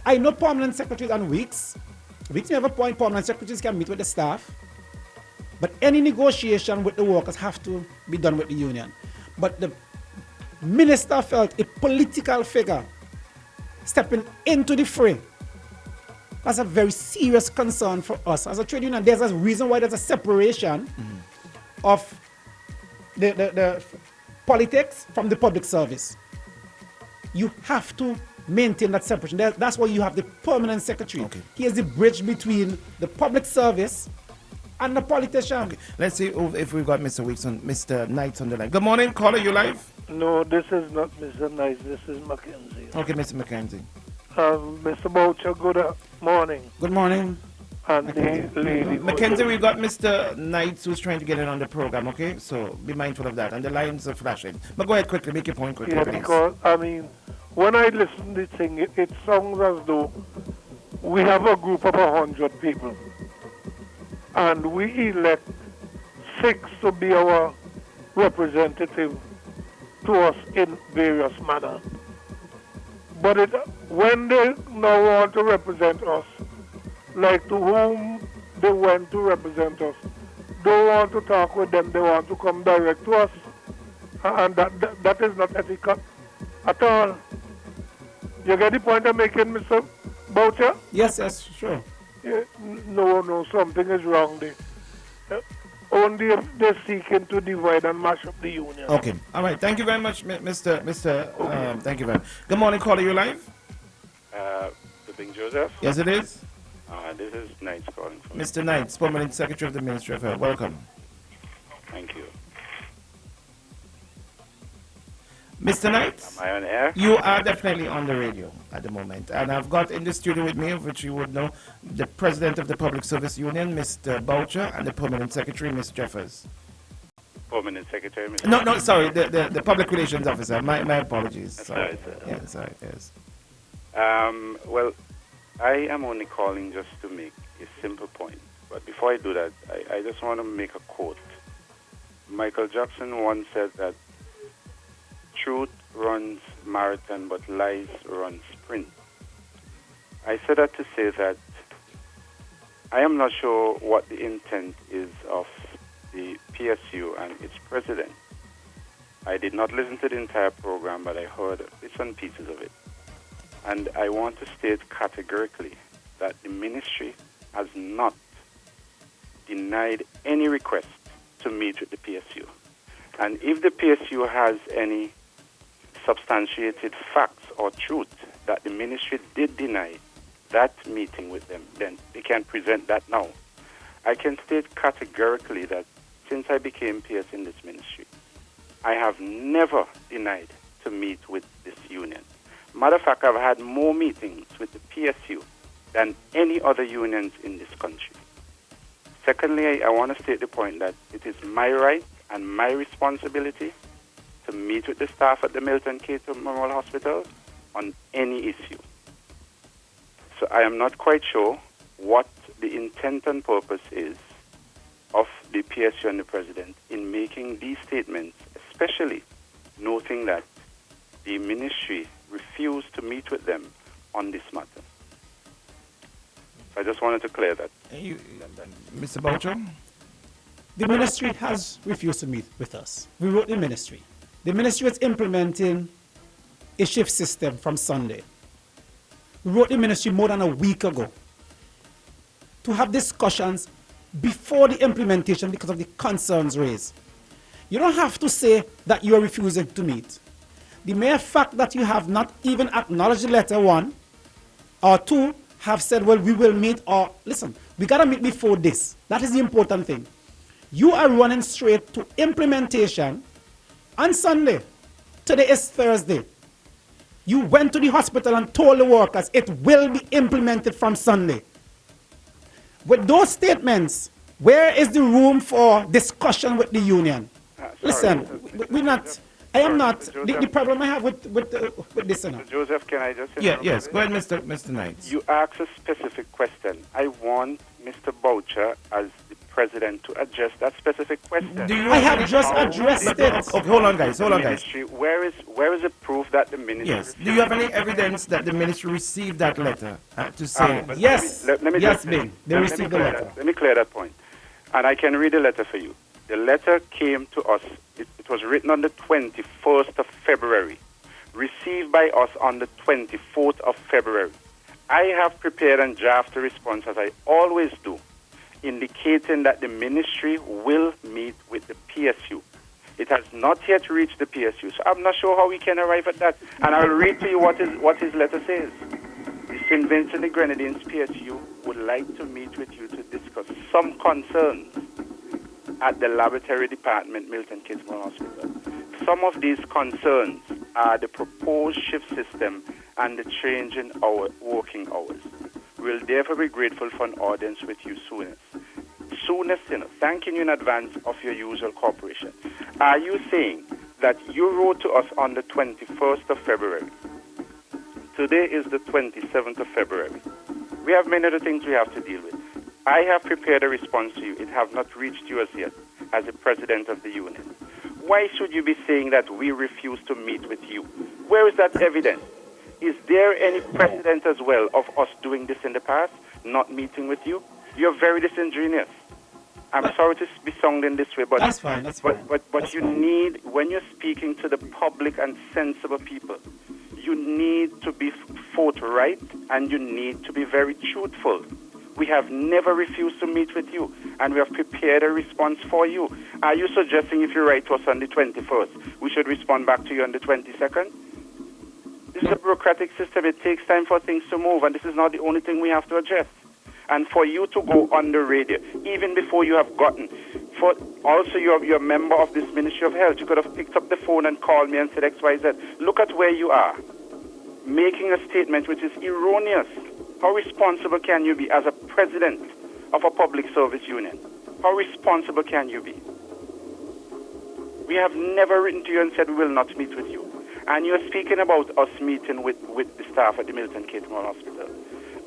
I know permanent secretaries and Weeks never point permanent secretaries can meet with the staff, but any negotiation with the workers have to be done with the union. But the Minister felt a political figure stepping into the fray. That's a very serious concern for us as a trade union. There's a reason why there's a separation of the politics from the public service. You have to maintain that separation. That's why you have the permanent secretary.
Okay.
He is the bridge between the public service and the politician.
Okay. Let's see if we've got Mr. Knights on the line. Good morning, caller, you live?
No, this is not Mr. Knights. This is Mackenzie.
Okay, Mr. Mackenzie.
Mr. Boucher, good morning.
Good morning.
and the lady.
Mackenzie, we've got Mr. Knights who's trying to get in on the program, okay? So be mindful of that. And the lines are flashing. But go ahead quickly, make your point quickly,
Yeah,
please.
because, I mean, when I listen to the thing, it sounds as though we have a group of 100 people. And we elect 6 to be our representative to us in various manners. But when they now want to represent us, like to whom they went to represent us, don't want to talk with them, they want to come direct to us. And that is not ethical at all. You get the point I'm making, Mr. Boucher?
Yes, sure.
Yeah, no, something is wrong there. Only if they're seeking to divide and mash up the union.
Okay. All right. Thank you very much, Mr. Thank you very much. Good morning, caller. You live?
The Big Joseph?
Yes, it is.
This is Knights calling from.
Mr. Knights, Permanent Secretary of the Ministry of Health. Welcome.
Thank you.
Mr. Knights?
Am I on air?
You are definitely on the radio at the moment. And I've got in the studio with me, which you would know, the President of the Public Service Union, Mr. Boucher, and the Permanent Secretary, Ms. Jeffers.
Permanent Secretary, Mr.
No, sorry, the Public Relations Officer. My apologies. Sorry. Yeah, sorry, yes.
Well, I am only calling just to make a simple point. But before I do that, I just want to make a quote. Michael Jackson once said that truth runs marathon, but lies run sprint. I said that to say that I am not sure what the intent is of the PSU and its president. I did not listen to the entire program, but I heard bits and pieces of it. And I want to state categorically that the ministry has not denied any request to meet with the PSU. And if the PSU has any substantiated facts or truth that the ministry did deny that meeting with them, then they can present that now. I can state categorically that since I became PS in this ministry, I have never denied to meet with this union. Matter of fact, I've had more meetings with the PSU than any other unions in this country. Secondly, I want to state the point that it is my right and my responsibility to meet with the staff at the Milton Cato Memorial Hospital on any issue. So I am not quite sure what the intent and purpose is of the PSU and the President in making these statements, especially noting that the ministry refused to meet with them on this matter. I just wanted to clear that.
Mr. Boucher?
The ministry has refused to meet with us. We wrote the ministry. The ministry is implementing a shift system from Sunday. We wrote the ministry more than a week ago to have discussions before the implementation because of the concerns raised. You don't have to say that you are refusing to meet. The mere fact that you have not even acknowledged the letter, one, or two, have said, well, we will meet, or listen, we got to meet before this. That is the important thing. You are running straight to implementation on Sunday. Today is Thursday. You went to the hospital and told the workers it will be implemented from Sunday. With those statements, where is the room for discussion with the union? Listen, we're not. I am not. The problem I have with this.
Joseph, can I just say
yes. Go ahead, Mr. Knights.
You asked a specific question. I want Mr. Boucher, as the president, to address that specific question.
I have just addressed it.
Okay, hold on, guys.
Where is the proof that the ministry?
Yes. Do you have any evidence that the ministry received that letter to say?
Yes.
Let me
They received the letter.
Let me clear that point, and I can read the letter for you. The letter came to us. It was written on the 21st of February, received by us on the 24th of February. I have prepared and drafted a response, as I always do, indicating that the ministry will meet with the PSU. It has not yet reached the PSU, so I'm not sure how we can arrive at that. And I'll read to you what his letter says. The St. Vincent the Grenadines PSU would like to meet with you to discuss some concerns at the laboratory department, Milton Kitchener Hospital. Some of these concerns are the proposed shift system and the change in our working hours. We will therefore be grateful for an audience with you soonest. Soonest, thanking you in advance of your usual cooperation. Are you saying that you wrote to us on the 21st of February? Today is the 27th of February. We have many other things we have to deal with. I have prepared a response to you. It have not reached you as yet, as the President of the Union. Why should you be saying that we refuse to meet with you? Where is that evidence? Is there any precedent as well of us doing this in the past, not meeting with you? You're very disingenuous. I'm sorry to be sounding this way, but
that's fine.
But you need, when you're speaking to the public and sensible people, you need to be forthright and you need to be very truthful. We have never refused to meet with you, and we have prepared a response for you. Are you suggesting if you write to us on the 21st, we should respond back to you on the 22nd? This is a bureaucratic system. It takes time for things to move, and this is not the only thing we have to address. And for you to go on the radio, even before you have gotten, also you're a member of this Ministry of Health, you could have picked up the phone and called me and said XYZ. Look at where you are, making a statement which is erroneous. How responsible can you be as a president of a public service union? How responsible can you be? We have never written to you and said we will not meet with you. And you're speaking about us meeting with the staff at the Milton Catemore Hospital.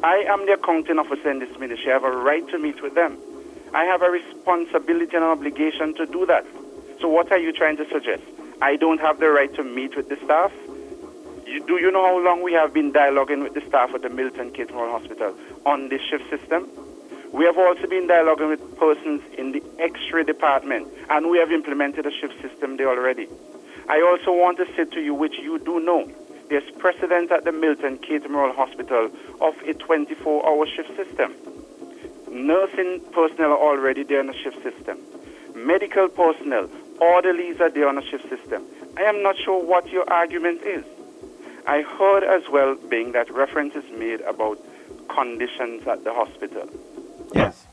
I am the accounting officer in this ministry. I have a right to meet with them. I have a responsibility and an obligation to do that. So what are you trying to suggest? I don't have the right to meet with the staff? Do you know how long we have been dialoguing with the staff at the Milton Catemore Hospital on this shift system? We have also been dialoguing with persons in the X-ray department, and we have implemented a shift system there already. I also want to say to you, which you do know, there's precedent at the Milton Catemore Hospital of a 24-hour shift system. Nursing personnel are already there on a shift system. Medical personnel, orderlies are there on a shift system. I am not sure what your argument is. I heard as well, being that reference is made about conditions at the hospital.
Yes.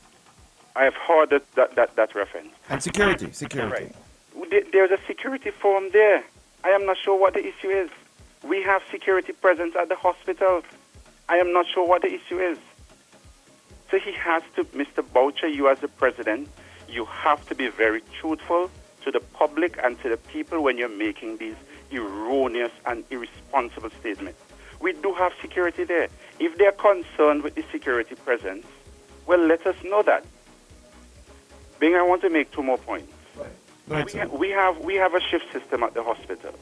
I have heard that reference.
And security.
Right. There's a security forum there. I am not sure what the issue is. We have security presence at the hospital. I am not sure what the issue is. So he has to, Mr. Boucher, you as the president, you have to be very truthful to the public and to the people when you're making these erroneous and irresponsible statements. We do have security there. If they're concerned with the security presence, well, let us know that. Bing, I want to make two more points. We have a shift system at the hospital.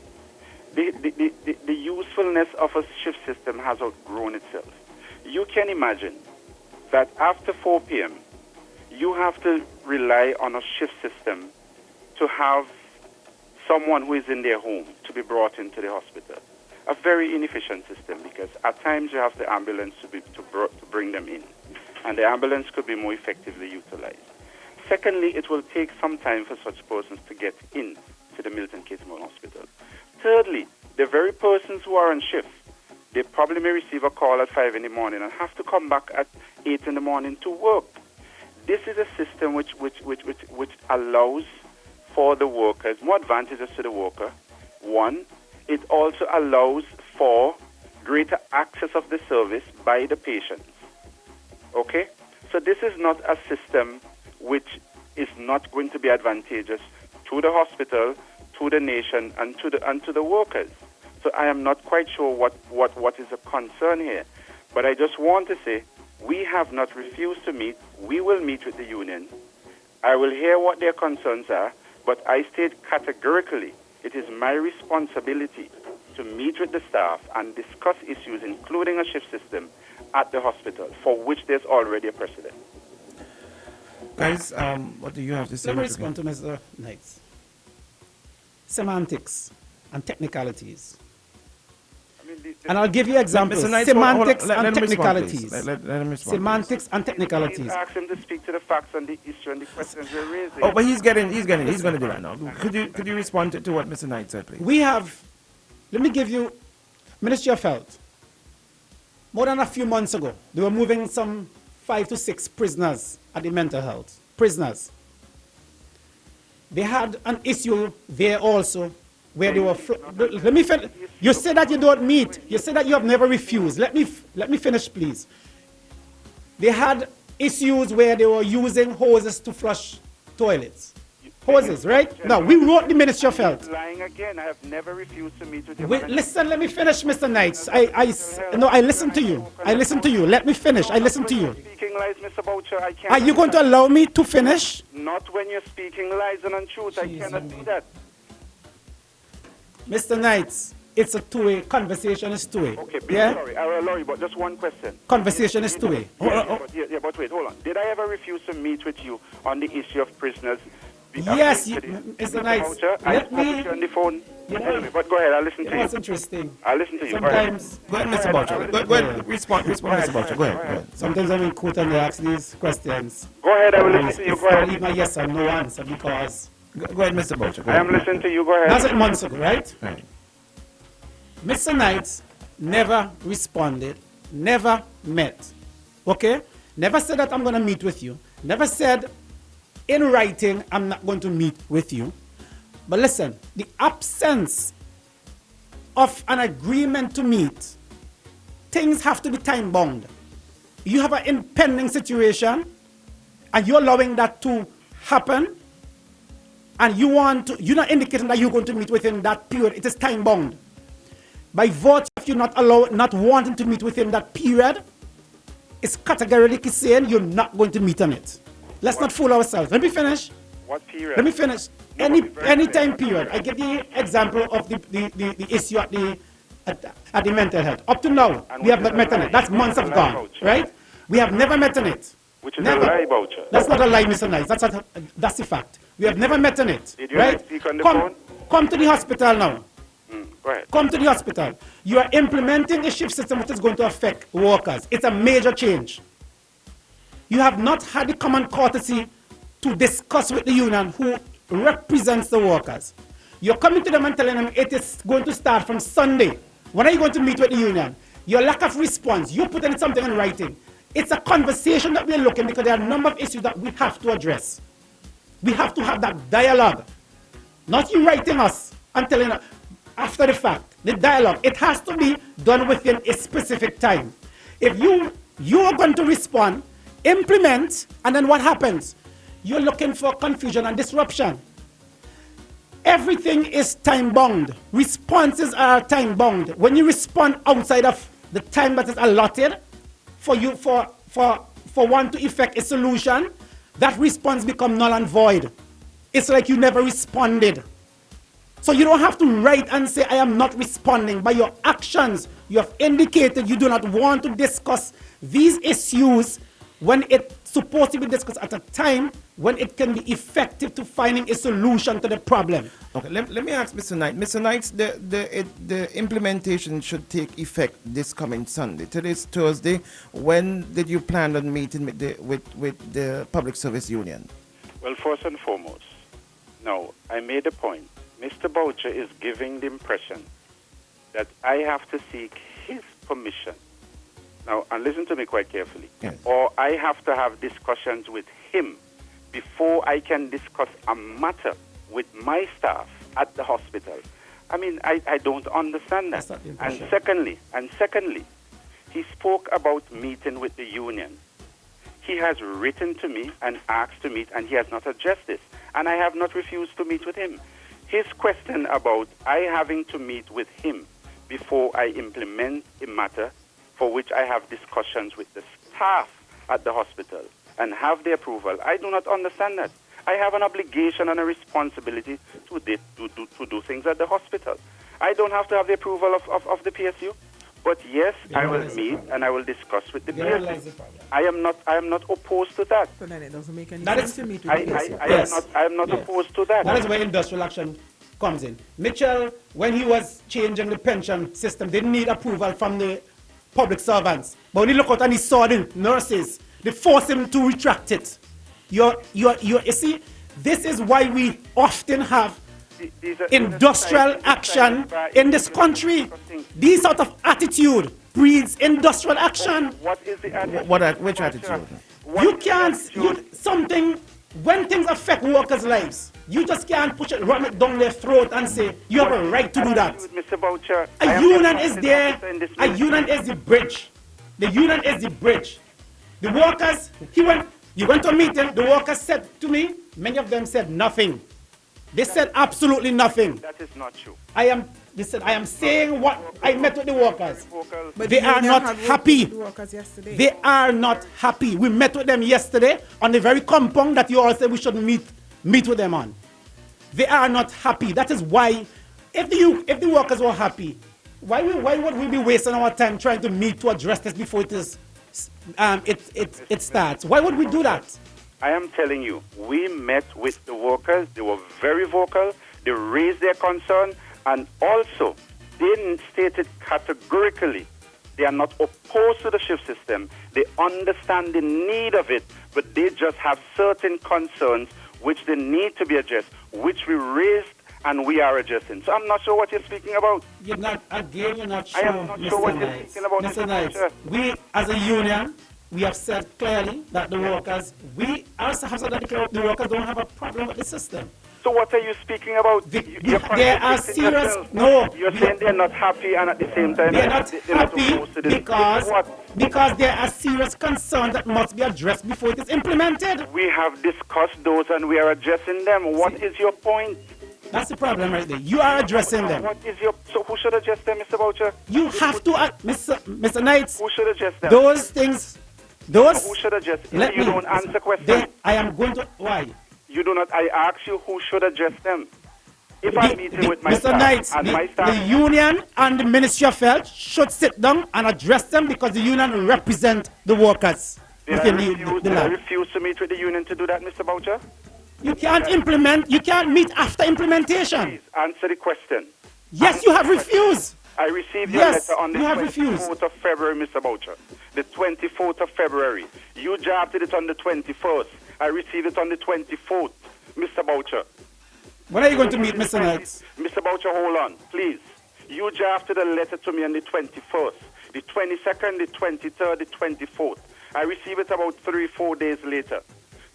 The usefulness of a shift system has outgrown itself. You can imagine that after 4 p.m., you have to rely on a shift system to have someone who is in their home to be brought into the hospital. A very inefficient system because at times you have the ambulance to bring them in, and the ambulance could be more effectively utilized. Secondly, it will take some time for such persons to get in to the Milton Catemore Hospital. Thirdly, the very persons who are on shift, they probably may receive a call at 5 in the morning and have to come back at 8 in the morning to work. This is a system which allows for the workers more advantages to the worker. One, it also allows for greater access of the service by the patients. Okay? So this is not a system which is not going to be advantageous to the hospital, to the nation, and to the workers. So I am not quite sure what is a concern here. But I just want to say, we have not refused to meet. We will meet with the union. I will hear what their concerns are, but I state categorically, it is my responsibility to meet with the staff and discuss issues, including a shift system, at the hospital, for which there's already a precedent.
Guys, what do you have to say?
Let me respond to Mr. Knights. Semantics and technicalities. And I'll give you examples. Semantics and technicalities.
Let him respond.
Semantics and technicalities.
Please ask him to speak to the facts on the issue and the questions we're raising.
Oh, but he's going to do that now. Could you respond to what Mr. Knight said, please?
We have, let me give you, Ministry of Health. More than a few months ago, they were moving some 5 to 6 prisoners at the mental health. Prisoners. They had an issue there also where they were. Let me finish. You say that you don't meet. You say that you have never refused. Let me finish, please. they had issues where they were using hoses to flush toilets. Hoses, right? Now, we wrote the Ministry of Health.
Lying again. I have never refused to meet with you.
Listen, let me finish, Mr. Knights. I listen to you. I listen to you. Let me finish. I listen to you.
Speaking lies, Mr. Boucher, I can't.
Are you going to allow me to finish?
Not when you're speaking lies and untruth. I cannot do that.
Mr. Knights, it's a two-way. Conversation is two-way.
Okay,
yeah?
sorry. I will allow you, but just one question.
Conversation is two-way.
But wait, hold on. Did I ever refuse to meet with you on the issue of prisoners?
Yes, Mr. Knights.
Let me on the phone. Anyway, but go ahead. I'll listen to you.
That's interesting.
I'll listen to you.
Sometimes,
go ahead, Mr. Boucher. Go ahead. Respond, Mr. Boucher. Go ahead.
Sometimes I'm in court and they ask these questions.
Go ahead. I will listen to you. Go ahead.
Leave my yes or no answer because.
Go ahead, Mr. Boucher.
I am listening to you. Go ahead.
That's 8 months ago, right?
Right.
Mr. Knights never responded, never met. Okay? Never said that I'm going to meet with you. Never said in writing I'm not going to meet with you. But listen, the absence of an agreement to meet, things have to be time bound. You have an impending situation and you're allowing that to happen and you're not indicating that you're going to meet within that period. It is time bound. By virtue of you not wanting to meet within that period, it's categorically saying you're not going to meet on it. Let's not fool ourselves. Let me finish.
What period?
Let me finish. Any time period. I give the example of the issue at the mental health. Up to now, we have not met on it. That's months have gone, right? We have never met on it.
Which is never. A lie, Boucher.
That's not a lie, Mr. Knights. That's the fact. We have never met on it.
Did you
right?
speak on the phone?
Come to the hospital now.
Go ahead.
Come to the hospital. You are implementing a shift system which is going to affect workers. It's a major change. You have not had the common courtesy to discuss with the union who represents the workers. You're coming to them and telling them it is going to start from Sunday. When are you going to meet with the union? Your lack of response, you putting something in writing. It's a conversation that we're looking because there are a number of issues that we have to address. We have to have that dialogue. Not you writing us and telling us after the fact. The dialogue, it has to be done within a specific time. If you are going to respond, implement, and then what happens? You're looking for confusion and disruption. Everything is time bound. Responses are time bound. When you respond outside of the time that is allotted for you for one to effect a solution, that response becomes null and void. It's like you never responded. So you don't have to write and say, I am not responding. By your actions, you have indicated you do not want to discuss these issues when it's supposed to be discussed at a time when it can be effective to finding a solution to the problem.
Okay, let me ask Mr. Knight. Mr. Knight, the implementation should take effect this coming Sunday. Today's Thursday. When did you plan on meeting with the Public Service Union?
Well, first and foremost, now, I made a point. Mr. Boucher is giving the impression that I have to seek his permission. Now, and listen to me quite carefully.
Yes.
Or I have to have discussions with him before I can discuss a matter with my staff at the hospital. I mean, I don't understand that. And secondly, he spoke about meeting with the union. He has written to me and asked to meet, and he has not addressed this. And I have not refused to meet with him. His question about I having to meet with him before I implement a matter for which I have discussions with the staff at the hospital and have the approval, I do not understand that. I have an obligation and a responsibility to do things at the hospital. I don't have to have the approval of the PSU. But yes, I will meet and I will discuss with the PSU. I am not opposed to that.
So then it doesn't make any
That
sense
is-
to meet with the PSU.
I am not opposed to that.
That is where industrial action comes in. Mitchell, when he was changing the pension system, didn't need approval from the public servants. But when he looked out and he saw the nurses, they forced him to retract it. You see, this is why we often have industrial action in this country. This sort of attitude breeds industrial action.
What is the attitude?
Which attitude?
You can't, something, when things affect workers' lives, you just can't push it, ram it down their throat and say, you have a right to do that.
Mr. Boucher,
A union is there, a union is the bridge. The union is the bridge. The workers, you went to a meeting, the workers said to me, many of them said nothing. They said absolutely nothing.
That is not true.
I am saying what I met with the workers.
But
They
the
are
union
not
had worked
happy.
with the workers yesterday.
They are not happy. We met with them yesterday on the very compound that you all said we should meet with them on. They are not happy. That is why, if the workers were happy, why would we be wasting our time trying to meet to address this before it starts? Why would we do that?
I am telling you, we met with the workers. They were very vocal. They raised their concern, and also they stated categorically they are not opposed to the shift system. They understand the need of it, but they just have certain concerns which they need to be addressed, which we raised and we are addressing. So I'm not sure what you're speaking about.
You're not sure.
I am not sure what you're speaking about.
Mr. Knight, we as a union, we have said clearly that the workers, we also have said that the workers don't have a problem with the system.
So what are you speaking about?
They are serious.
No. You're saying they're not happy and at the same time
they're not happy because there are serious concerns that must be addressed before it is implemented.
We have discussed those and we are addressing them. What is your point?
That's the problem right there. You are addressing them.
So who should address them, Mr. Boucher?
You have to, Mr. Knight.
Who should address them?
Those things,
who should address them? You don't answer questions.
I am going to, why?
You do not. I ask you who should address them. If I'm meeting with my
Mr. Knight, the union and the Ministry of Health should sit down and address them because the union represent the workers.
Did I refuse to meet with the union to do that, Mr. Boucher?
You can't meet after implementation.
Please answer the question.
Yes, you have refused.
I received your letter on the 24th of February, Mr. Boucher. The 24th of February. You drafted it on the 21st. I received it on the 24th, Mr. Boucher.
When are you going to meet, Mr. Knight?
Mr. Boucher, hold on, please. You drafted a letter to me on the 21st, the 22nd, the 23rd, the 24th. I received it about 3-4 days later.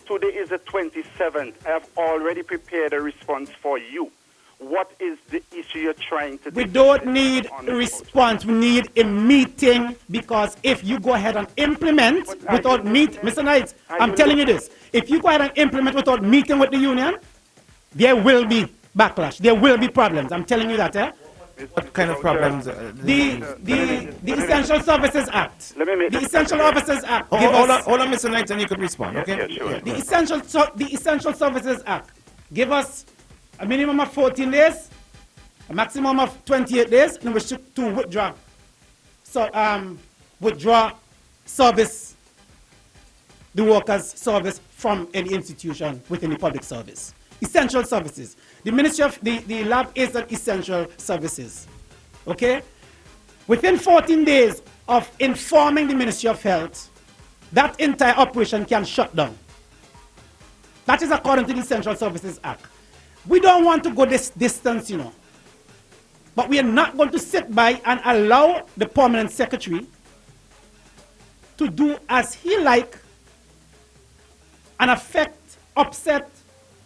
Today is the 27th. I have already prepared a response for you. What is the issue you're trying to
We don't need a response. We need a meeting because if you go ahead and implement without Mr. Knight, I'm telling you this. If you go ahead and implement without meeting with the union, there will be backlash. There will be problems. I'm telling you that, eh?
What kind of problems?
The Essential Services Act. The Essential Services Act.
Hold on, Mr. Knight, and you could respond, okay?
Yeah, sure.
The Essential Services Act. Give us a minimum of 14 days, a maximum of 28 days, in which to withdraw. So, withdraw service, the workers' service from any institution within the public service. Essential services. The Ministry of the lab is an essential services. Okay? Within 14 days of informing the Ministry of Health, that entire operation can shut down. That is according to the Essential Services Act. We don't want to go this distance, you know. But we are not going to sit by and allow the permanent secretary to do as he like and upset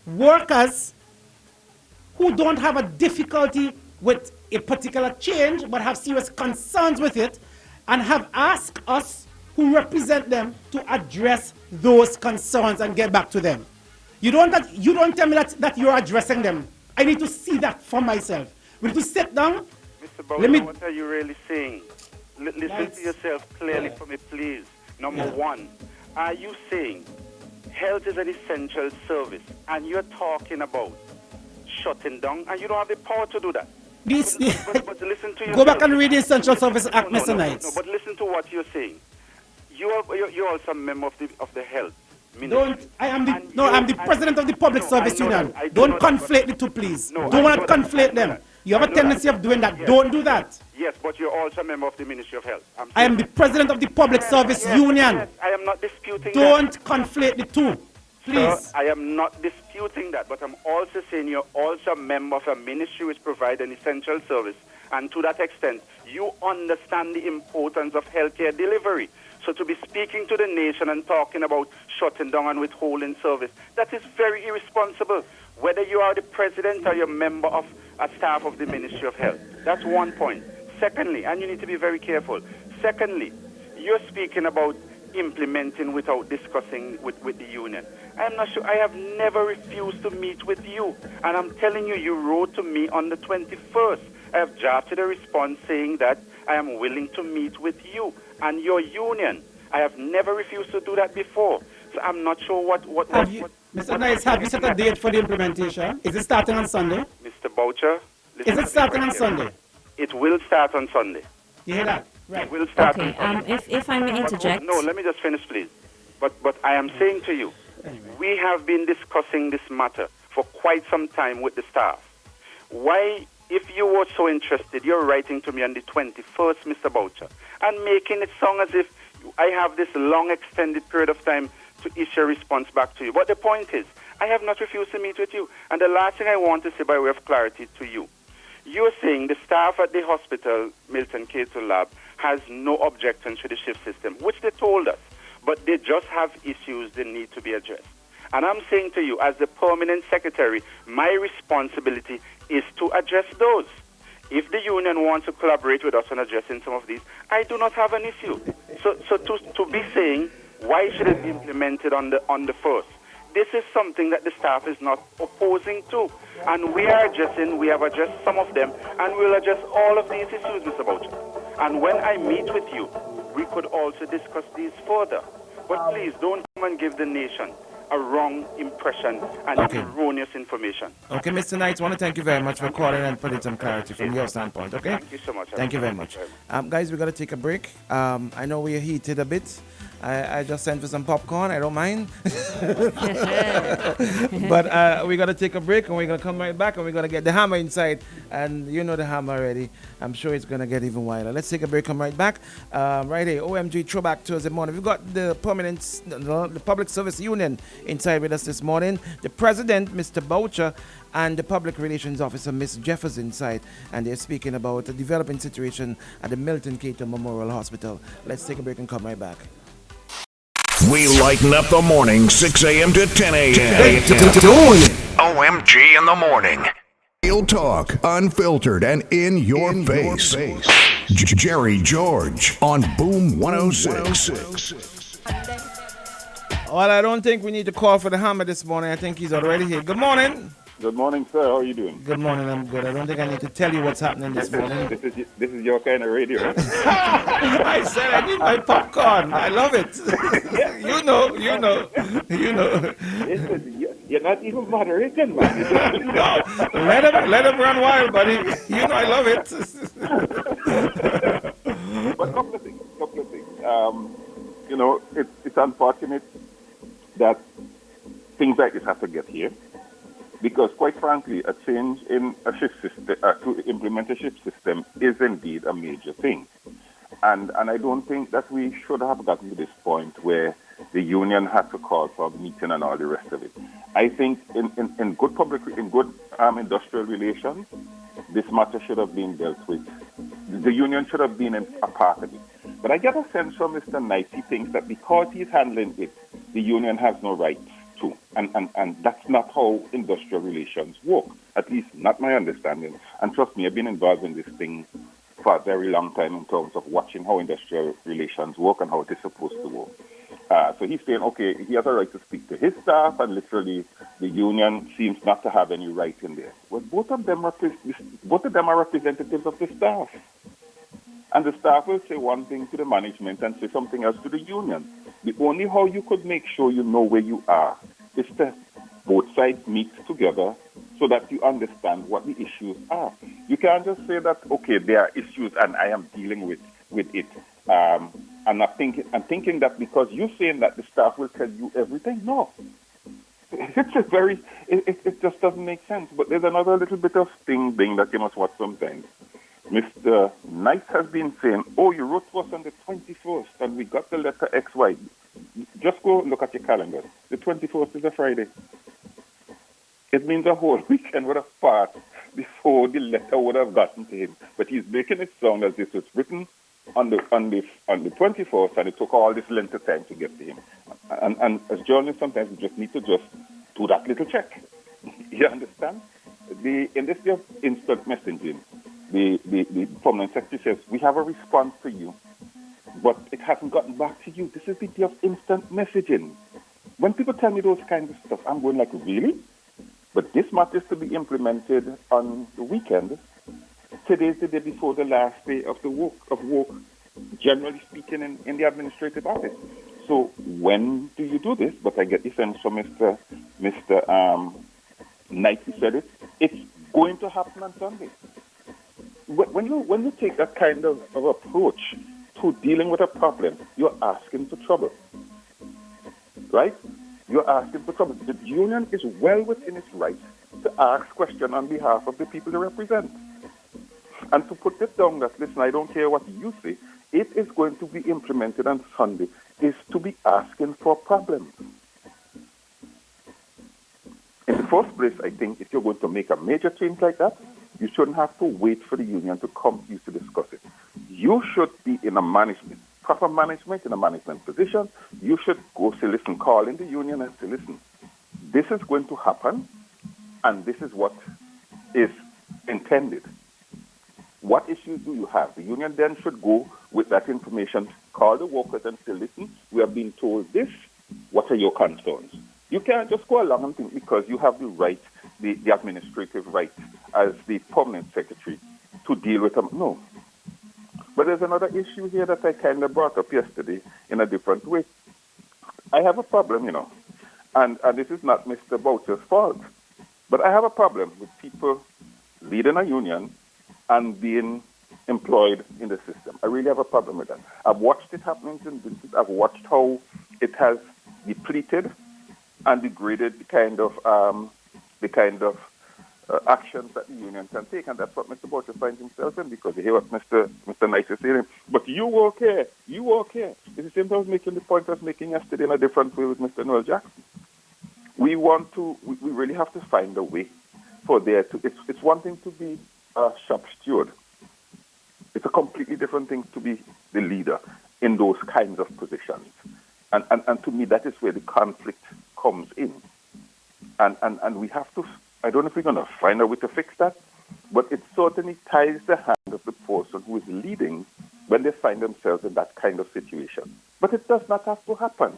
workers who don't have a difficulty with a particular change but have serious concerns with it and have asked us who represent them to address those concerns and get back to them. You don't tell me that you're addressing them. I need to see that for myself. We need to sit down.
Mr. Bowler, what are you really saying? Listen to yourself clearly for me, please. Number one, are you saying health is an essential service and you're talking about shutting down and you don't have the power to do that? But listen to yourself.
Go back and read the Essential Service Act, Mr. Knight.
No, but listen to what you're saying. You're also a member of the health.
I'm the president of the Public Service Union. Don't conflate the two, please. Don't want to conflate them. You have a tendency of doing that. Don't do that.
Yes, but you're also a member of the Ministry of Health.
I am the president of the Public Service Union.
Yes, I am not disputing
Don't
that.
conflate the two, please.
Sir, I am not disputing that, but I'm also saying you're also a member of a ministry which provides an essential service. And to that extent, you understand the importance of healthcare delivery. So to be speaking to the nation and talking about shutting down and withholding service, that is very irresponsible, whether you are the president or you're a member of a staff of the Ministry of Health. That's one point. Secondly, and you need to be very careful, secondly, you're speaking about implementing without discussing with the union. I'm not sure. I have never refused to meet with you. And I'm telling you, you wrote to me on the 21st. I have drafted a response saying that I am willing to meet with you and your union. I have never refused to do that before. So I'm not sure what
Mr. Nice, have you set a date for the implementation? Is it starting on Sunday?
Mr. Boucher,
is it starting on Sunday?
It will start on Sunday.
You hear that? Right.
It will start
okay,
on Sunday.
if I may interject.
No, let me just finish, please. But I am saying to you, we have been discussing this matter for quite some time with the staff. Why, if you were so interested, you're writing to me on the 21st, Mr. Boucher, and making it sound as if I have this long extended period of time to issue a response back to you. But the point is, I have not refused to meet with you. And the last thing I want to say by way of clarity to you, you're saying the staff at the hospital, Milton Cato Lab, has no objections to the shift system, which they told us, but they just have issues that need to be addressed. And I'm saying to you, as the permanent secretary, my responsibility is to address those. If the union wants to collaborate with us on addressing some of these, I do not have an issue. So to be saying, why should it be implemented on the first? This is something that the staff is not opposing to. And we have addressed some of them, and we'll address all of these issues, Mr. Boucher. And when I meet with you, we could also discuss these further. But please don't come and give the nation a wrong impression and erroneous information.
Okay, Mr. Knight, I want to thank you very much for calling and putting some clarity from your standpoint, okay?
Thank you so much.
Thank you very much. Guys, we're going to take a break. I know we're heated a bit. I just sent for some popcorn. I don't mind. But we're going to take a break, and we're going to come right back, and we're going to get the hammer inside. And you know the hammer already. I'm sure it's going to get even wilder. Let's take a break, come right back. Right here, OMG Throwback Thursday morning. We've got the the Public Service Union inside with us this morning. The President, Mr. Boucher, and the Public Relations Officer, Ms. Jeffers, inside. And they're speaking about the developing situation at the Milton Cato Memorial Hospital. Let's take a break and come right back.
We lighten up the morning, 6 a.m. to 10 a.m. OMG in the morning. Real talk, unfiltered, and in your face. Jerry George on Boom 106.
Well, I don't think we need to call for the hammer this morning. I think he's already here. Good morning.
Good morning, sir. How are you doing?
Good morning. I'm good. I don't think I need to tell you what's happening this morning.
This is your kind of radio.
I said I need my popcorn. I love it. You know.
Listen, you're not even moderating, man.
No, let him run wild, buddy. You know I love it.
But couple of things. It's unfortunate that things like this have to get here. Because, quite frankly, a change in a shift system, to implement a shift system is indeed a major thing. And I don't think that we should have gotten to this point where the union had to call for a meeting and all the rest of it. I think in good industrial relations, this matter should have been dealt with. The union should have been a part of it. But I get a sense from Mr. Knight, he thinks that because he's handling it, the union has no rights to. And that's not how industrial relations work, at least not my understanding. And trust me, I've been involved in this thing for a very long time in terms of watching how industrial relations work and how it is supposed to work. So he's saying, okay, he has a right to speak to his staff, and literally the union seems not to have any right in there. Well, both of them are representatives of the staff. And the staff will say one thing to the management and say something else to the union. The only how you could make sure you know where you are is to both sides meet together so that you understand what the issues are. You can't just say that, okay, there are issues and I am dealing with it. And thinking that because you're saying that the staff will tell you everything. No. It just doesn't make sense. But there's another little bit of thing that you must watch sometimes. Mr. Knight has been saying, oh, you wrote to us on the 21st and we got the letter XY. Just go look at your calendar. The 21st is a Friday. It means a whole weekend would have passed before the letter would have gotten to him. But he's making it sound as this was written on the 21st, and it took all this length of time to get to him. And as journalists, sometimes we just need to just do that little check. You understand? In this day of instant messaging, the permanent secretary says, we have a response to you. but it hasn't gotten back to you. This is the day of instant messaging. When people tell me those kinds of stuff, I'm going like, really? But this matter is to be implemented on the weekend. Today's the day before the last day of the work, generally speaking, in the administrative office. So when do you do this? But I get the sense from Mr. Knight, who said it. It's going to happen on Sunday. When you take that kind of approach to dealing with a problem, you're asking for trouble, right? You're asking for trouble. The union is well within its right to ask questions on behalf of the people they represent. And to put it down that, listen, I don't care what you say, it is going to be implemented on Sunday, is to be asking for problems. In the first place, I think if you're going to make a major change like that, you shouldn't have to wait for the union to come to you to discuss it. You should be in a management, proper management, in a management position. You should go say, listen, call in the union and say, listen, this is going to happen, and this is what is intended. What issues do you have? The union then should go with that information, call the workers and say, listen, we have been told this. What are your concerns? You can't just go along and think because you have the right, the administrative right as the permanent secretary to deal with them. No. But there's another issue here that I kind of brought up yesterday in a different way. I have a problem, and this is not Mr. Boucher's fault, but I have a problem with people leading a union and being employed in the system. I really have a problem with that. I've watched it happening in business. I've watched how it has depleted and degraded the kind of actions that the union can take, and that's what Mr. Boucher finds himself in, because you hear what Mr. Nice is saying. But you work here. It's the same thing I was making the point I was making yesterday in a different way with Mr. Noel Jackson. We really have to find a way for there to. It's one thing to be a shop steward. It's a completely different thing to be the leader in those kinds of positions. And to me, that is where the conflict comes in. And we have to, I don't know if we're going to find a way to fix that, but it certainly ties the hand of the person who is leading when they find themselves in that kind of situation. But it does not have to happen.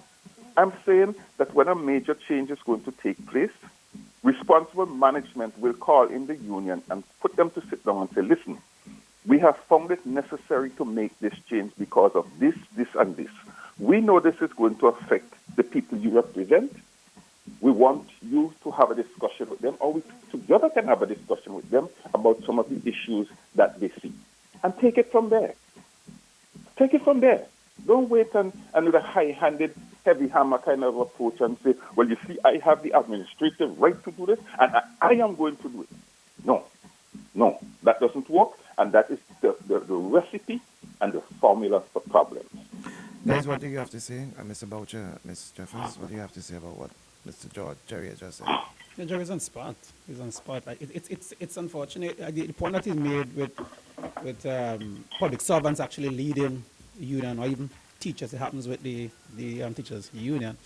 I'm saying that when a major change is going to take place, responsible management will call in the union and put them to sit down and say, listen, we have found it necessary to make this change because of this, this, and this. We know this is going to affect the people you represent. We want you to have a discussion with them, or we together can have a discussion with them about some of the issues that they see. And take it from there. Take it from there. Don't wait and with a high-handed, heavy hammer kind of approach and say, well, you see, I have the administrative right to do this, and I am going to do it. No, that doesn't work, and that is the recipe and the formula for problems.
Guys, what do you have to say, Mr. Boucher, Ms. Jeffers? What do you have to say about what Mr. Jerry has just said?
Yeah, Jerry's on spot. He's on spot. It's unfortunate. The point that he made with public servants actually leading the union, or even teachers. It happens with the teachers union.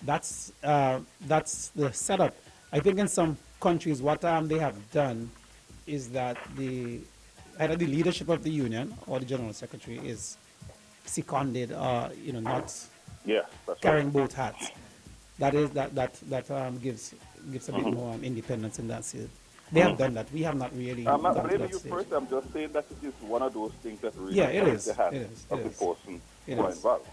That's the setup. I think in some countries, what they have done is that either the leadership of the union or the general secretary is seconded, not carrying both hats. That gives a bit more independence in that sense. They have done that. We have not really.
I'm not blaming you first. I'm just saying that it is one of those things that really
is
the hand of the person who are involved.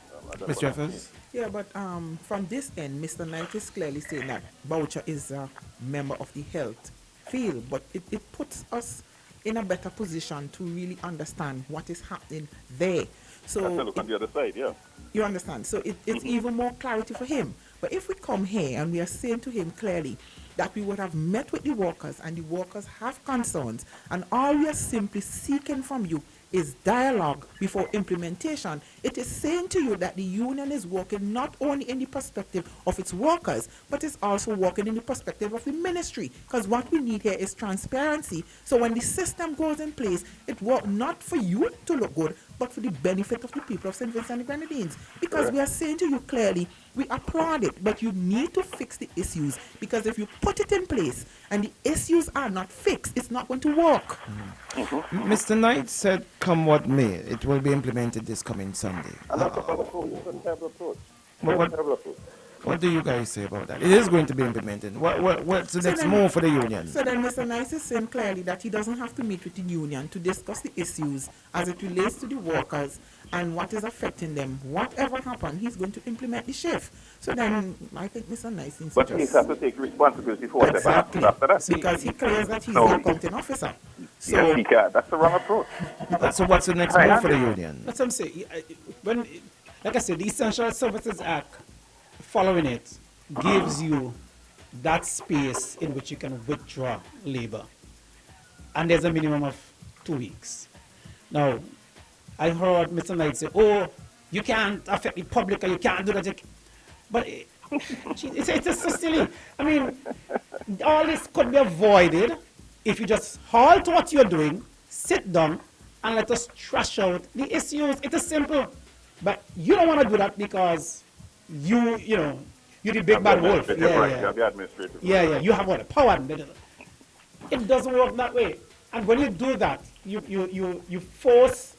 Ms. Jeffers?
Yeah, but from this end, Mr. Knight is clearly saying that Boucher is a member of the health field, but it puts us in a better position to really understand what is happening there. So
that's a look on the other side, yeah.
You understand? So it's even more clarity for him. But if we come here and we are saying to him clearly that we would have met with the workers and the workers have concerns, and all we are simply seeking from you is dialogue before implementation, it is saying to you that the union is working not only in the perspective of its workers, but is also working in the perspective of the ministry. Because what we need here is transparency. So when the system goes in place, it works not for you to look good, but for the benefit of the people of St. Vincent and the Grenadines. Because we are saying to you clearly, we applaud it, but you need to fix the issues. Because if you put it in place and the issues are not fixed, it's not going to work.
Mr. Knight said, come what may, it will be implemented this coming Sunday.
And that's a terrible approach.
What-
Terrible approach.
What do you guys say about that? It is going to be implemented. What's the next move for the union?
So then Mr. Nice is saying clearly that he doesn't have to meet with the union to discuss the issues as it relates to the workers and what is affecting them. Whatever happens, he's going to implement the shift. So then I think Mr. Nice needs
But
to
he
just...
has to take responsibility for whatever happens after that.
Because he claims that he's
No.
the accounting officer. So
Yes, he can. That's the wrong approach.
So what's the next move for the union?
That's what I'm saying. When, like I said, the Essential Services Act, following it, gives you that space in which you can withdraw labor. And there's a minimum of 2 weeks. Now, I heard Mr. Knight say, oh, you can't affect the public or you can't do that. But it's just so silly. I mean, all this could be avoided if you just halt what you're doing, sit down, and let us trash out the issues. It is simple. But you don't want to do that because you're the big bad wolf. Yeah. You have all the power. It doesn't work that way. And when you do that, you force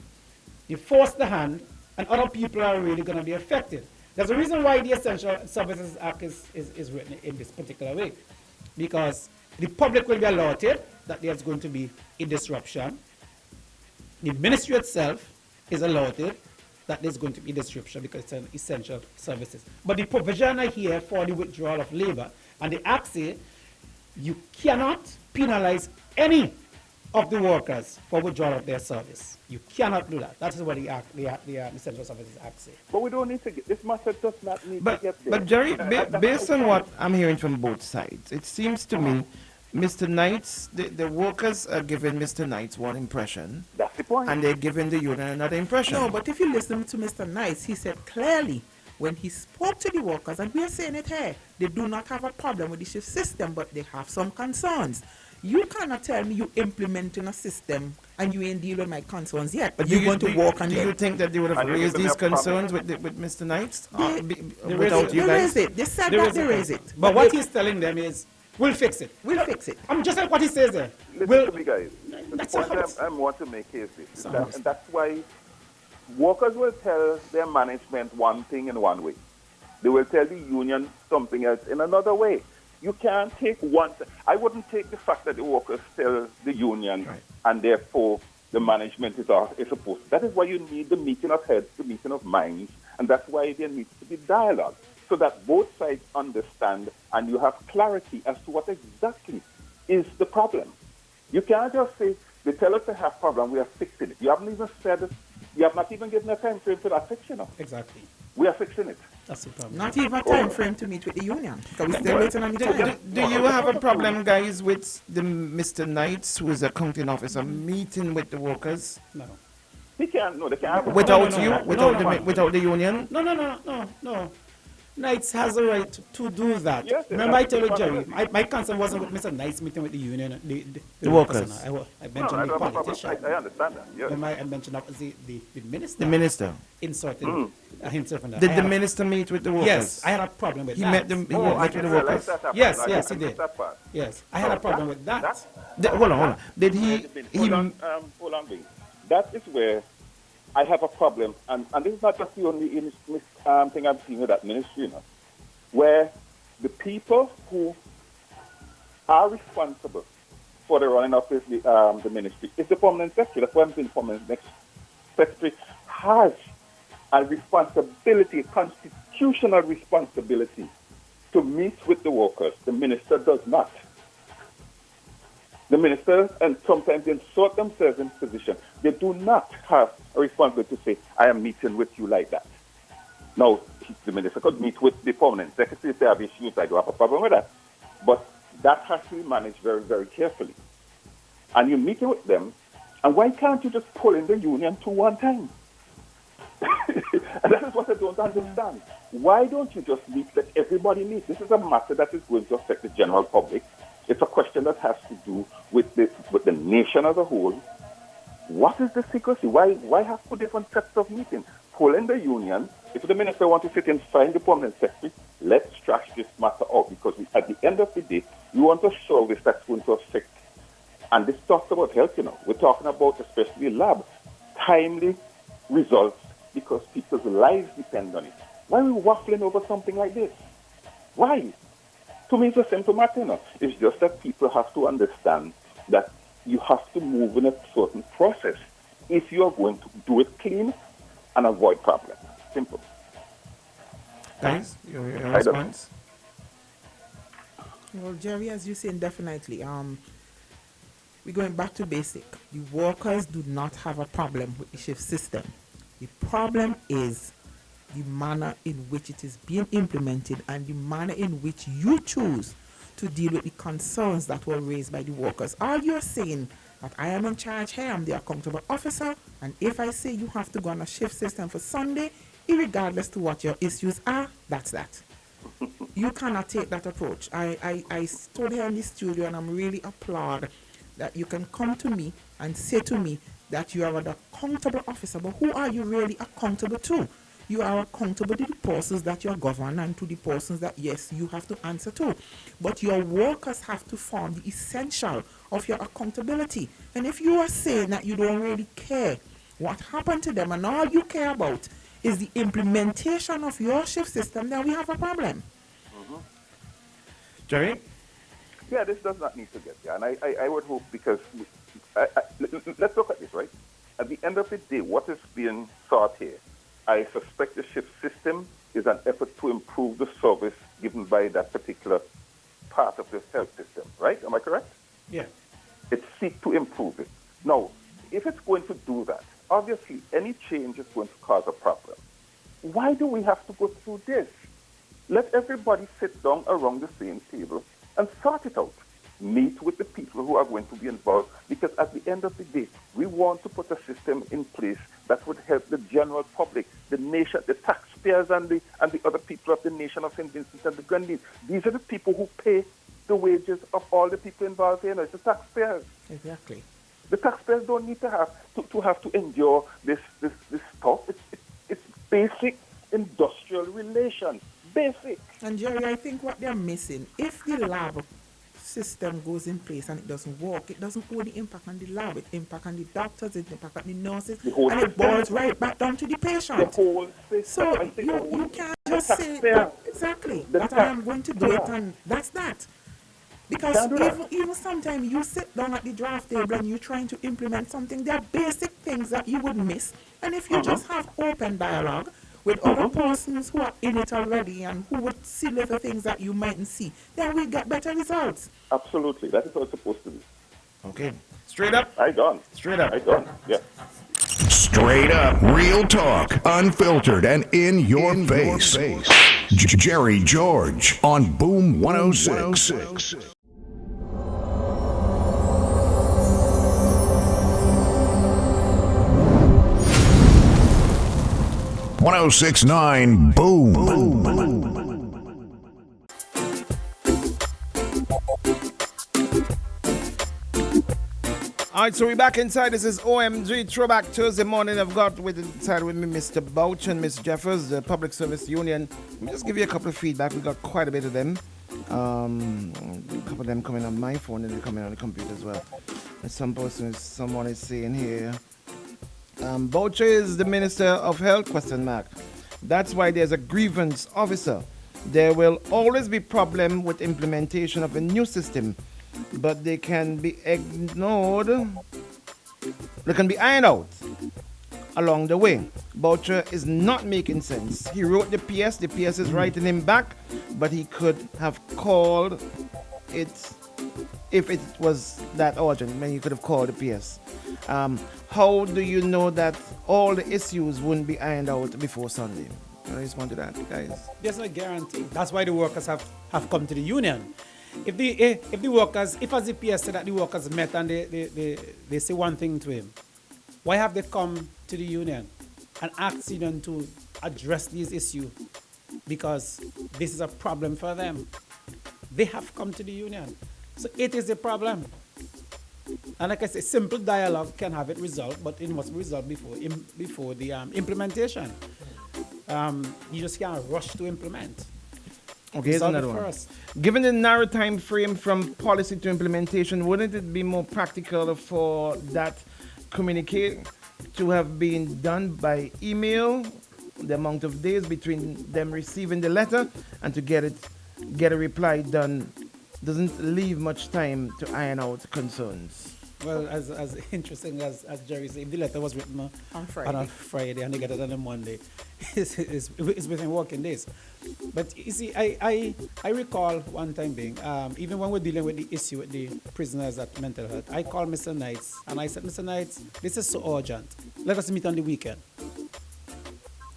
the hand, and other people are really going to be affected. There's a reason why the Essential Services Act is written in this particular way, because the public will be alerted that there's going to be a disruption. The ministry itself is alerted that there's going to be disruption because it's an essential services. But the provision are here for the withdrawal of labor, and the act say you cannot penalize any of the workers for withdrawal of their service. You cannot do that. That is what the Essential Services Act say.
But we don't need to get, this matter does not need to get there.
But Jerry, based on what I'm hearing from both sides, it seems to me Mr. Knights, the workers are giving Mr. Knights one impression.
That's the point.
And they're giving the union another impression.
No, but if you listen to Mr. Knights, he said clearly when he spoke to the workers, and we are saying it here, they do not have a problem with the shift system, but they have some concerns. You cannot tell me you implementing a system and you ain't dealing with my concerns yet, but you're going to work on them.
Do you think that they would have raised these concerns with Mr. Knights?
Without you guys? They said that they raised it.
But what he's telling them is, we'll fix it.
We'll fix it.
I'm just like what he says there.
Listen to me, guys. The point I want to make is this, and that's why workers will tell their management one thing in one way. They will tell the union something else in another way. You can't take one. I wouldn't take the fact that the workers tell the union, and therefore the management is supposed. That is why you need the meeting of heads, the meeting of minds, and that's why there needs to be dialogue, so that both sides understand and you have clarity as to what exactly is the problem. You can't just say, they tell us they have problem, we are fixing it. You haven't even said, you have not even given a time frame for that fixing it.
Exactly.
We are fixing it.
That's the problem.
Not even a time frame to meet with the union, because we're still waiting on the time.
Do you have a problem, guys, with the Mr. Knights, who is a accounting officer, meeting with the workers?
No.
They can't, no, they can't.
Without without the union?
No. Knights has a right to do that.
Yes,
remember, I tell you, Jerry, my concern wasn't with Mr. Knights meeting with the union,
the workers.
I mentioned the politician.
I understand that. Yes.
Remember, I mentioned the minister.
The minister.
Inserting himself in that.
Did the minister meet with the workers?
Yes, I had a problem with that.
He met with the workers?
Yes, he did. Yes, I had a problem with that.
Hold on. Did he...
Hold on, Bing. That is where I have a problem, and this is not just the only thing I'm seeing with that ministry, where the people who are responsible for the running of the ministry is the permanent secretary. That's why I'm saying permanent secretary has a responsibility, constitutional responsibility, to meet with the workers. The minister does not. The minister, and sometimes they insert themselves in position, they do not have a responsibility to say, I am meeting with you like that. Now, the minister could meet with the permanent secretary if they have issues. I don't have a problem with that. But that has to be managed very, very carefully. And you're meeting with them, and why can't you just pull in the union to one time? And that is what I don't understand. Why don't you just let everybody meet? This is a matter that is going to affect the general public. It's a question that has to do with the nation as a whole. What is the secrecy? Why have two different sets of meetings? Pull in the union. If the minister wants to sit and find the permanent secretary, let's trash this matter out, because at the end of the day, We want a service that's going to affect, and this talks about health, We're talking about, especially lab, timely results because people's lives depend on it. Why are we waffling over something like this? Why? To me, it's a simple matter, It's just that people have to understand that you have to move in a certain process if you are going to do it clean and avoid problems. Simple.
Guys, your response?
Well, Jerry, as you saying, definitely. We're going back to basic. The workers do not have a problem with the shift system. The problem is the manner in which it is being implemented and the manner in which you choose to deal with the concerns that were raised by the workers. Are you saying that I am in charge here, I'm the accountable officer, and if I say you have to go on a shift system for Sunday, irregardless to what your issues are, that's that. You cannot take that approach. I stood here in the studio and I'm really applaud that you can come to me and say to me that you are the accountable officer, but who are you really accountable to? You are accountable to the persons that you govern and to the persons that, yes, you have to answer to. But your workers have to form the essential of your accountability. And if you are saying that you don't really care what happened to them and all you care about is the implementation of your shift system, then we have a problem.
Jerry?
Yeah, this does not need to get there. And I would hope, because let's look at this, right? At the end of the day, what is being sought here, I suspect the shift system is an effort to improve the service given by that particular part of the health system, right? Am I correct?
Yeah.
It seeks to improve it. Now, if it's going to do that, obviously any change is going to cause a problem. Why do we have to go through this? Let everybody sit down around the same table and sort it out. Meet with the people who are going to be involved, because at the end of the day, we want to put a system in place that would help the general public, the nation, the taxpayers, and the other people of the nation of St. Vincent and the Grenadines. These are the people who pay the wages of all the people involved here. It's the taxpayers.
Exactly.
The taxpayers don't need to have to endure this stuff. It's basic industrial relations. Basic.
And Jerry, I think what they're missing, if the lab system goes in place and it doesn't work, it doesn't only impact on the lab, it impacts on the doctors, it impacts on the nurses, and it boils right back down to the patient.
The whole system.
So you can't just say exactly that I am going to do it and that's that. Because even sometimes you sit down at the draft table and you're trying to implement something, there are basic things that you would miss. And if you just have open dialogue with other persons who are in it already and who would see little things that you mightn't see, then we get better results.
Absolutely. That is how it's supposed to be.
Okay. Straight up?
I done.
Straight up.
I done. Yeah.
Straight up, real talk, unfiltered, and in your face. Jerry George on Boom 106. 106.9 Boom.
All right, so we're back inside. This is OMG Throwback Thursday morning. I've got inside with me Mr. Bouch and Miss Jeffers, the Public Service Union. Let me just give you a couple of feedback. We got quite a bit of them. A couple of them coming on my phone and they're coming on the computer as well. And someone is saying here, Boucher is the Minister of Health, ? That's why there's a grievance officer. There will always be problem with implementation of a new system, but they can be ignored. They can be ironed out along the way. Boucher is not making sense. He wrote the PS is writing him back, but he could have called it if it was that urgent. Then he could have called the PS. How do you know that all the issues wouldn't be ironed out before Sunday? I respond to that, guys.
There's no guarantee. That's why the workers have come to the union. If the workers, if as the PS said that the workers met and they say one thing to him, why have they come to the union and asked union to address these issues? Because this is a problem for them. They have come to the union. So it is a problem. And like I say, simple dialogue can have it resolved, but it must be resolved before the implementation. You just can't rush to implement.
Okay, here's another one. Given the narrow time frame from policy to implementation, wouldn't it be more practical for that communicate to have been done by email, the amount of days between them receiving the letter and to get a reply done doesn't leave much time to iron out concerns?
Well, as interesting as Jerry said, if the letter was written on Friday and they get it on a Monday, it's within working days. But you see, I recall one time being, even when we're dealing with the issue with the prisoners at mental health, I called Mr. Knights and I said, Mr. Knights, this is so urgent. Let us meet on the weekend.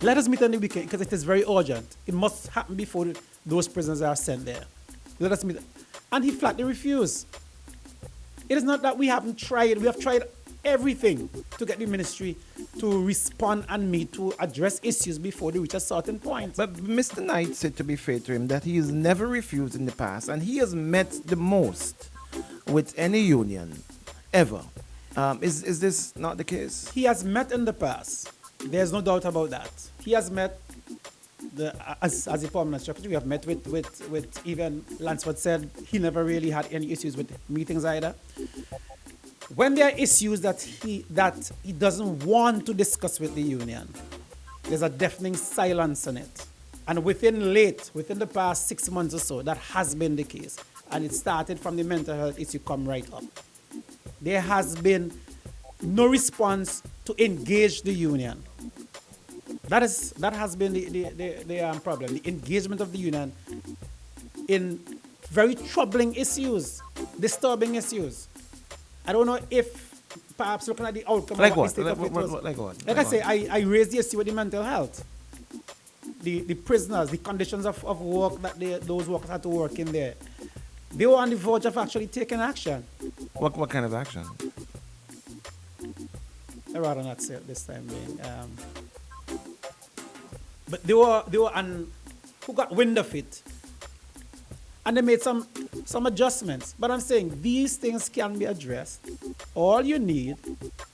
Let us meet on the weekend because it is very urgent. It must happen before those prisoners are sent there. Let us meet. And he flatly refused. It is not that we haven't tried. We have tried everything to get the ministry to respond and meet to address issues before they reach a certain point.
But Mr. Knight said, to be fair to him, that he has never refused in the past, and he has met the most with any union ever. Is this not the case?
He has met in the past. There's no doubt about that. He has met as a permanent secretary. We have met with even Lansford said he never really had any issues with meetings either. When there are issues that he doesn't want to discuss with the union, there's a deafening silence on it. And within the past 6 months or so, that has been the case. And it started from the mental health issue come right up. There has been no response to engage the union. That has been the problem, the engagement of the union in very troubling issues, disturbing issues. I don't know if perhaps looking at the outcome
like
of
what?
the state of it was.
Like what?
Like I say, I raised the issue with the mental health. The prisoners, the conditions of work that those workers had to work in there. They were on the verge of actually taking action.
What kind of action?
I'd rather not say it this time, man. But they were on who got wind of it. And they made some adjustments. But I'm saying these things can be addressed. All you need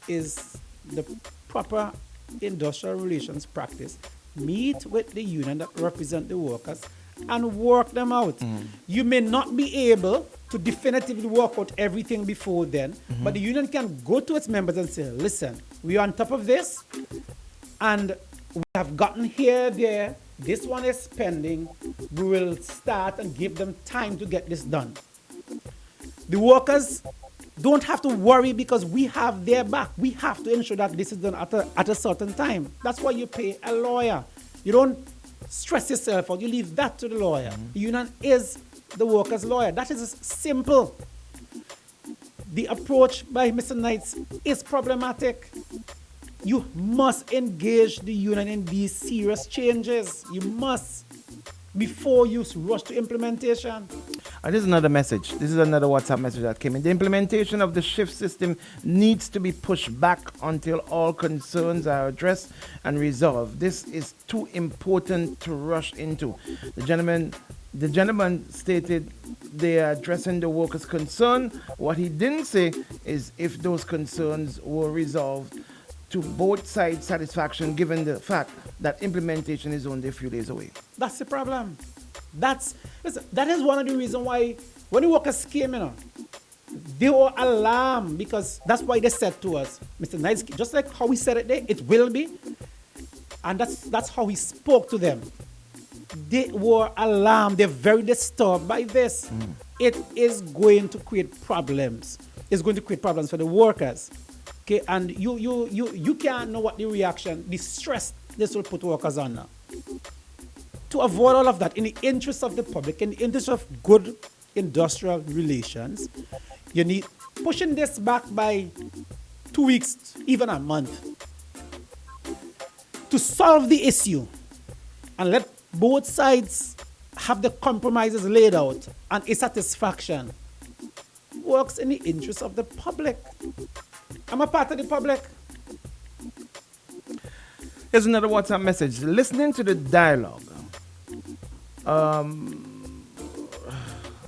is the proper industrial relations practice. Meet with the union that represent the workers and work them out. You may not be able to definitively work out everything before then, but the union can go to its members and say, listen, we are on top of this, and we have gotten here, there, this one is pending. We will start and give them time to get this done. The workers don't have to worry because we have their back. We have to ensure that this is done at a certain time. That's why you pay a lawyer. You don't stress yourself out. You leave that to the lawyer. The union is the workers' lawyer. That is simple. The approach by Mr. Knights is problematic. You must engage the union in these serious changes. You must, before you rush to implementation.
This is another message. This is another WhatsApp message that came in. The implementation of the shift system needs to be pushed back until all concerns are addressed and resolved. This is too important to rush into. The gentleman stated they are addressing the workers' concern. What he didn't say is if those concerns were resolved to both sides' satisfaction, given the fact that implementation is only a few days away.
That's the problem. That is one of the reasons why when the workers came in, they were alarmed because that's why they said to us, Mr. Knights, just like how we said it there, it will be. And that's how he spoke to them. They were alarmed. They're very disturbed by this. It is going to create problems. It's going to create problems for the workers. Okay, and you can't know what the reaction, the stress this will put workers on now. To avoid all of that, in the interest of the public, in the interest of good industrial relations, you need pushing this back by 2 weeks, even a month, to solve the issue and let both sides have the compromises laid out and a satisfaction works in the interest of the public. I'm a part of the public.
Here's another WhatsApp message. Listening to the dialogue,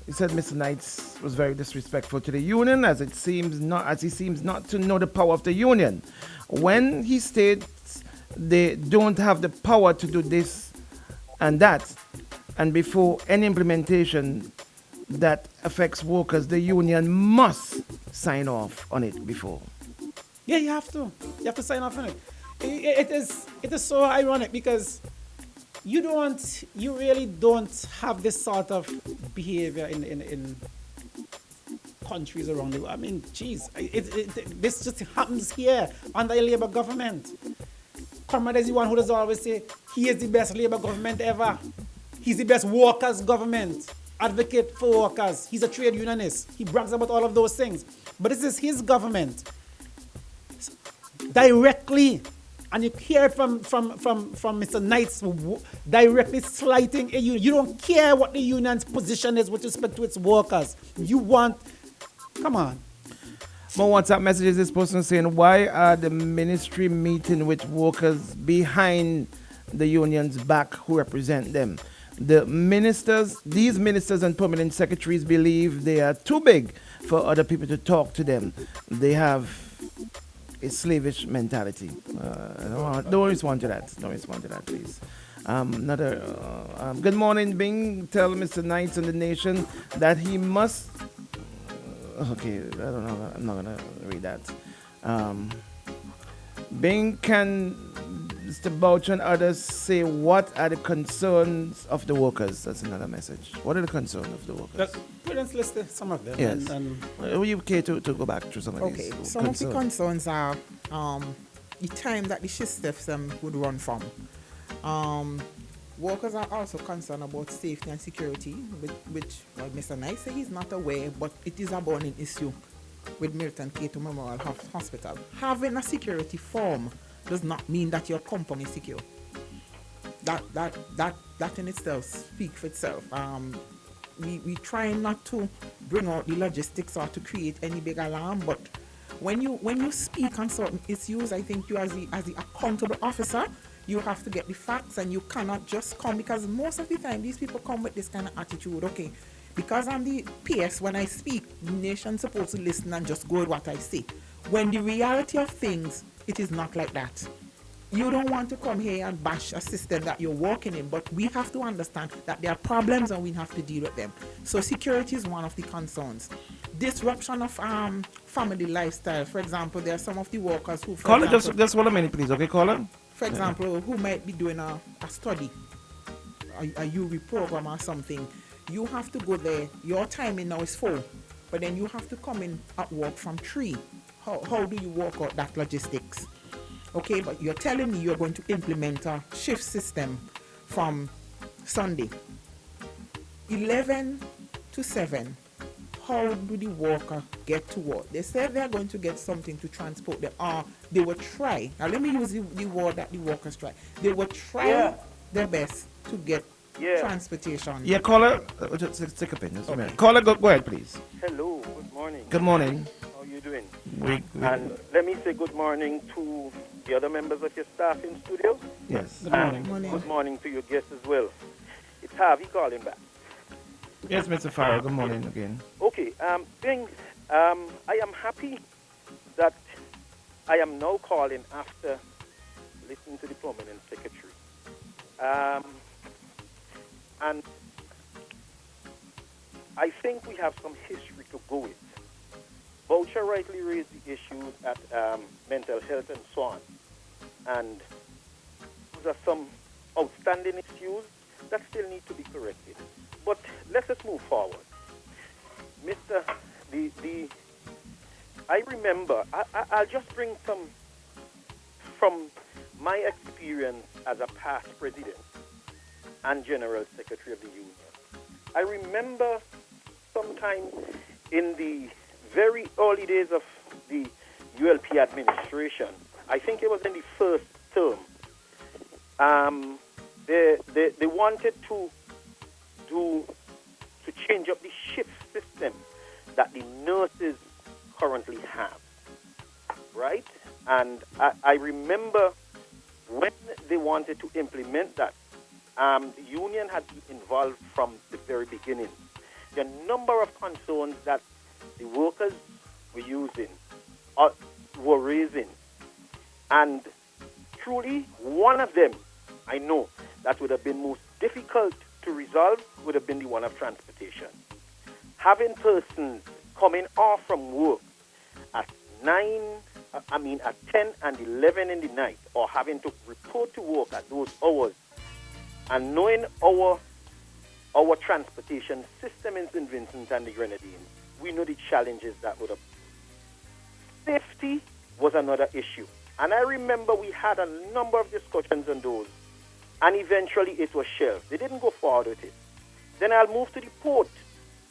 he said Mr. Knights was very disrespectful to the union as he seems not to know the power of the union. When he states they don't have the power to do this and that, And before any implementation that affects workers, the union must sign off on it before.
Yeah, you have to. You have to sign off on it. It is so ironic because you really don't have this sort of behavior in countries around the world. I mean, geez, this just happens here under a Labour government. Comrade is the one who does always say he is the best Labour government ever. He's the best workers' government. Advocate for workers. He's a trade unionist. He brags about all of those things. But this is his government. Directly, and you hear it from Mr. Knights directly slighting a union. You don't care what the union's position is with respect to its workers. You want, come on.
More WhatsApp messages, this person saying, why are the ministry meeting with workers behind the unions back who represent them? These ministers and permanent secretaries believe they are too big for other people to talk to them. They have a slavish mentality. Don't respond to that. Don't respond to that, please. Good morning, Bing. Tell Mr. Knights and the nation that he must. Okay, I don't know. I'm not gonna read that. Bing, can Mr. Boucher and others say what are the concerns of the workers? That's another message. What are the concerns of the workers?
Let's list some of them.
Yes. Will you care to go back through some of these?
Okay, some of the concerns are the time that the shift system would run from. Workers are also concerned about safety and security, which Mr. Knight said he's not aware, but it is a burning issue with Milton Cato Memorial Hospital. Having a security form does not mean that your company is secure. That in itself speaks for itself. We try not to bring out the logistics or to create any big alarm, but when you speak on certain issues, I think you as the accountable officer, you have to get the facts, and you cannot just come, because most of the time these people come with this kind of attitude. Okay, because I'm the PS, when I speak, the nation's supposed to listen and just go with what I say. When the reality of things, it is not like that. You don't want to come here and bash a system that you're working in, but we have to understand that there are problems and we have to deal with them. So security is one of the concerns. Disruption of family lifestyle. For example, there are some of the workers who...
Caller, just 1 minute, please. Okay, caller?
For example, who might be doing a study, a UV program or something. You have to go there. Your timing now is 4, but then you have to come in at work from 3. How do you work out that logistics? Okay, but you're telling me you're going to implement a shift system from Sunday, 11 to 7. How do the worker get to work? They said they're going to get something to transport them. They will try. Now let me use the word that the workers try. They will try their best to get transportation.
Yeah, caller, just take a pen. Okay. Caller, go ahead, please.
Hello, good morning.
Good morning.
How are you doing? And let me say good morning to the other members of your staff in studio.
Yes.
Good morning.
Good morning to your guests as well. It's Harvey calling back.
Yes, Mr. Farrell, good morning again.
Okay, Bing, I am happy that I am now calling after listening to the permanent secretary. And I think we have some history to go with. Boucher rightly raised the issues at mental health and so on. And there are some outstanding issues that still need to be corrected. But let us move forward. I remember, I'll just bring some from my experience as a past president and general secretary of the union. I remember sometime in the very early days of the ULP administration, I think it was in the first term, they wanted to change up the shift system that the nurses currently have, right? And I remember when they wanted to implement that, the union had been involved from the very beginning. The number of concerns that the workers were raising, and truly one of them, I know, that would have been most difficult to resolve would have been the one of transportation. Having persons coming off from work at at 10 and 11 in the night, or having to report to work at those hours, and knowing our transportation system in St. Vincent and the Grenadines, we know the challenges that would have. Safety was another issue. And I remember we had a number of discussions on those, and eventually it was shelved. They didn't go forward with it. Then I'll move to the port.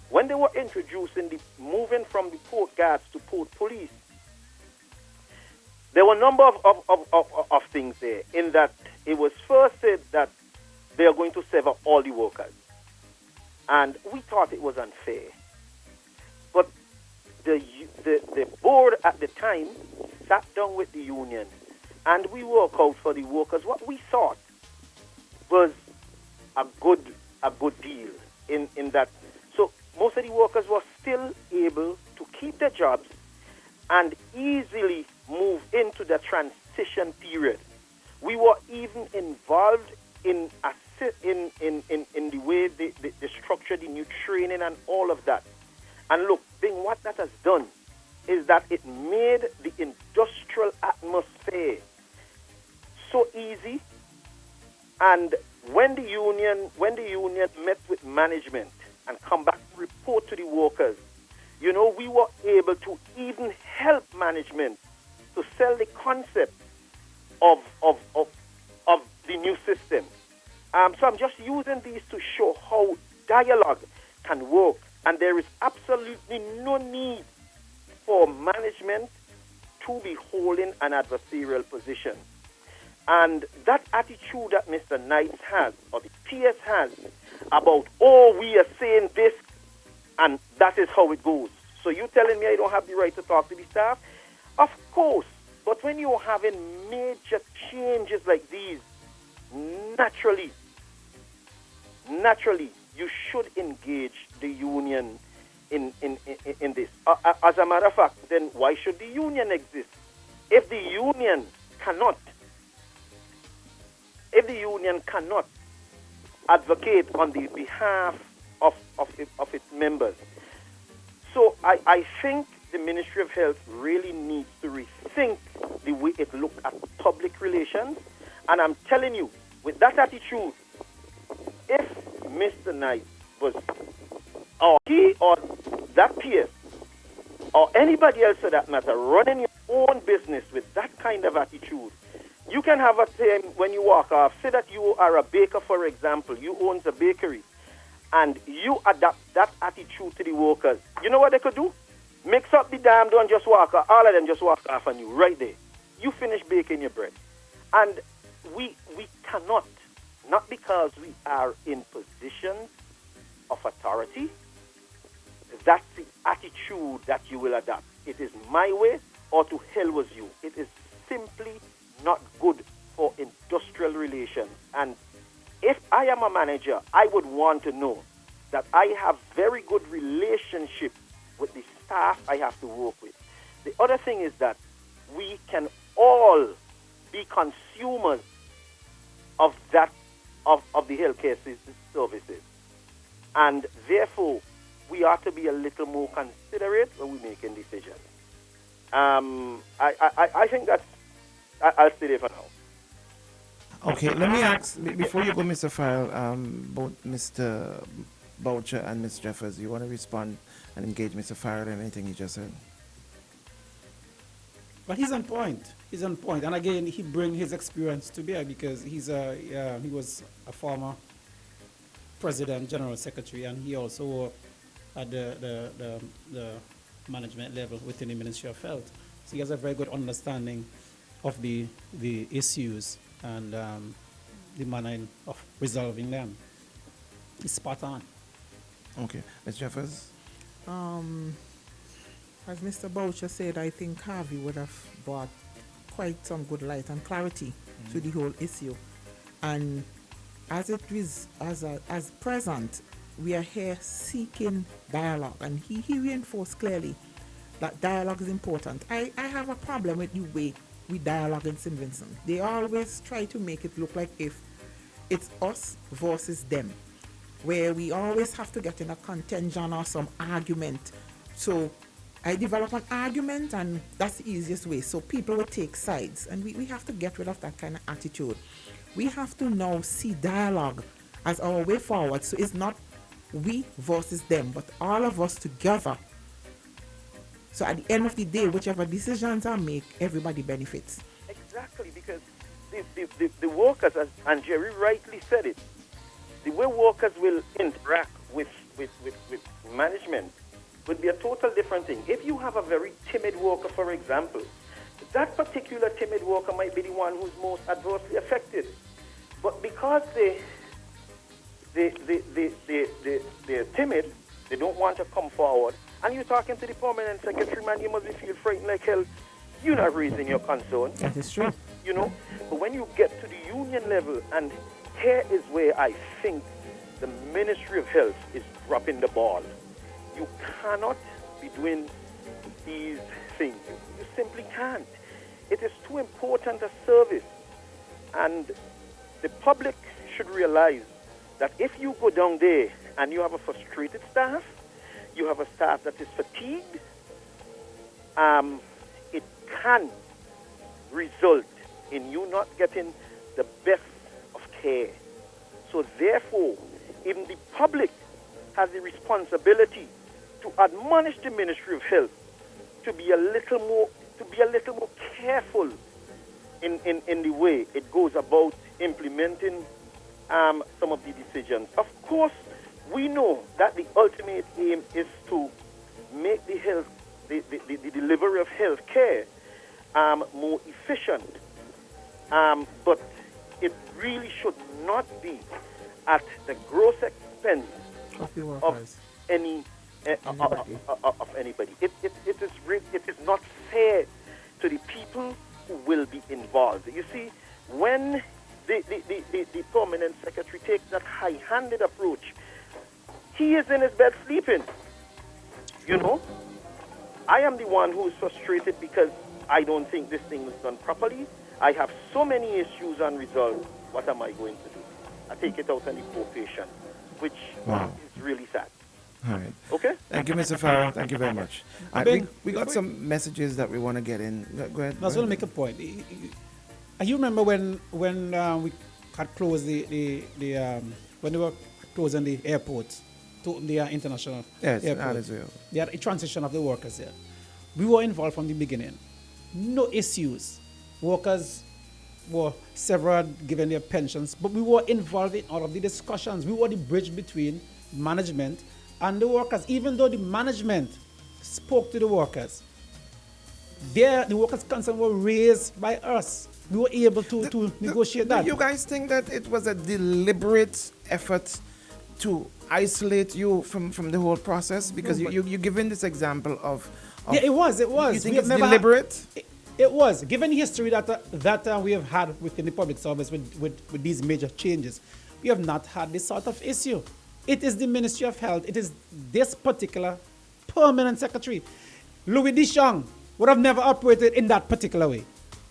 When they were introducing the moving from the port guards to port police, there were a number of things there, in that it was first said that they are going to sever all the workers. And we thought it was unfair. But the board at the time sat down with the union, and we worked out for the workers what we thought was a good deal in that. So most of the workers were still able to keep their jobs and easily move into the transition period. We were even involved in the way they structure the new training and all of that. And look, what that has done is that it made the industrial atmosphere so easy. And when the union met with management and come back to report to the workers, we were able to even help management to sell the concept of the new system. So I'm just using these to show how dialogue can work, and there is absolutely no need for management to be holding an adversarial position. And that attitude that Mr. Knight has, or the PS has, about, we are saying this, and that is how it goes. So you telling me I don't have the right to talk to the staff? Of course. But when you're having major changes like these, naturally, you should engage the union in this. As a matter of fact, then why should the union exist? If the union cannot advocate on the behalf of its members. So I think the Ministry of Health really needs to rethink the way it looks at public relations. And I'm telling you, with that attitude, if Mr. Knight was, or he or that PS, or anybody else for that matter, running your own business with that kind of attitude, you can have a time when you walk off. Say that you are a baker, for example. You own a bakery, and you adapt that attitude to the workers. You know what they could do? Mix up the damn dough and just walk off. All of them just walk off on you right there. You finish baking your bread. And we cannot, not because we are in positions of authority, that's the attitude that you will adopt. It is my way or to hell with you. It is simply not good for industrial relations. And if I am a manager, I would want to know that I have very good relationship with the staff I have to work with. The other thing is that we can all be consumers of that of the healthcare services, and therefore we ought to be a little more considerate when we're making decisions. I think that's. I'll stay there for now.
Okay, let me ask, before you go, Mr. Farrell, both Mr. Boucher and Ms. Jeffers, you want to respond and engage Mr. Farrell in anything he just said?
But he's on point. He's on point. And again, he bring his experience to bear because he was a former president, general secretary, and he also worked at the management level within the Ministry of Health. So he has a very good understanding of the issues and the manner of resolving them. He's spot on.
Okay. Ms. Jeffers?
As Mr. Boucher said, I think Harvey would have brought quite some good light and clarity to the whole issue. And as it is, as present, we are here seeking dialogue, and he reinforced clearly that dialogue is important. I have a problem with the way we dialogue in St. Vincent. They always try to make it look like if it's us versus them. where we always have to get in a contention or some argument. So I develop an argument, and that's the easiest way. So people will take sides, and we have to get rid of that kind of attitude. We have to now see dialogue as our way forward. So it's not we versus them, but all of us together. So at the end of the day, whichever decisions are made, everybody benefits.
Exactly, because the workers, and Jerry rightly said it, the way workers will interact with management would be a total different thing. If you have a very timid worker, for example, that particular timid worker might be the one who's most adversely affected. But because they're timid, they don't want to come forward, and you're talking to the permanent secretary, man, you must be feel frightened like hell. You're not raising your concern.
That is true.
You know, but when you get to the union level, and here is where I think the Ministry of Health is dropping the ball. You cannot be doing these things. You simply can't. It is too important a service. And the public should realize that if you go down there and you have a frustrated staff, you have a staff that is fatigued, it can result in you not getting the best of care. So therefore, even the public has the responsibility to admonish the Ministry of Health to be a little more careful in the way it goes about implementing some of the decisions. Of course, we know that the ultimate aim is to make the delivery of health care more efficient. But it really should not be at the gross expense of any of anybody. It is not fair to the people who will be involved. You see, when the permanent secretary takes that high-handed approach, he is in his bed sleeping. You know, I am the one who is frustrated because I don't think this thing is done properly. I have so many issues unresolved. What am I going to do? I take it out on the poor patient, which is really sad.
All right.
Okay?
Thank you, Mr. Farrell. Thank you very much. We got some messages that we want to get in. Go ahead.
I was going to make a point. You remember when we had closed when they were closing the airport to the international airport? They had a transition of the workers there. We were involved from the beginning. No issues. Workers were severed, given their pensions, but we were involved in all of the discussions. We were the bridge between management and the workers. Even though the management spoke to the workers, the workers' concerns were raised by us. We were able to negotiate that.
Do you guys think that it was a deliberate effort to isolate you from the whole process? Because you're giving this example of
yeah, it was.
You think it's deliberate?
It was. Given the history that we have had within the public service with these major changes, we have not had this sort of issue. It is the Ministry of Health. It is this particular permanent secretary. Louis Deschamps would have never operated in that particular way.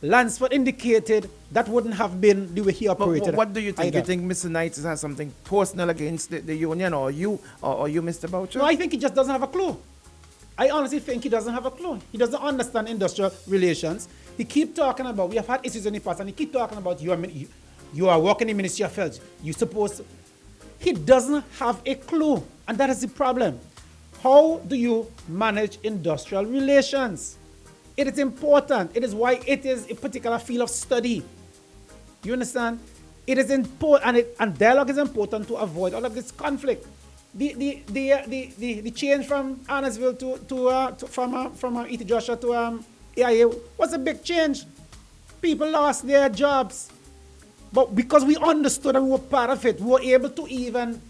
Lansford indicated that wouldn't have been the way he operated.
What do you think? Either. You think Mr. Knight has something personal against the union, or you, Mr. Boucher?
No, I think he just doesn't have a clue. I honestly think he doesn't have a clue. He doesn't understand industrial relations. He keep talking about, we have had issues in the past, and he keep talking about you are working in the Ministry of Health. You're supposed to. He doesn't have a clue, and that is the problem. How do you manage industrial relations? It is important. It is why it is a particular field of study. You understand? It is important, and dialogue is important to avoid all of this conflict. The change from Annisville from E.T. Joshua to AIA was a big change. People lost their jobs. But because we understood and we were part of it, we were able to even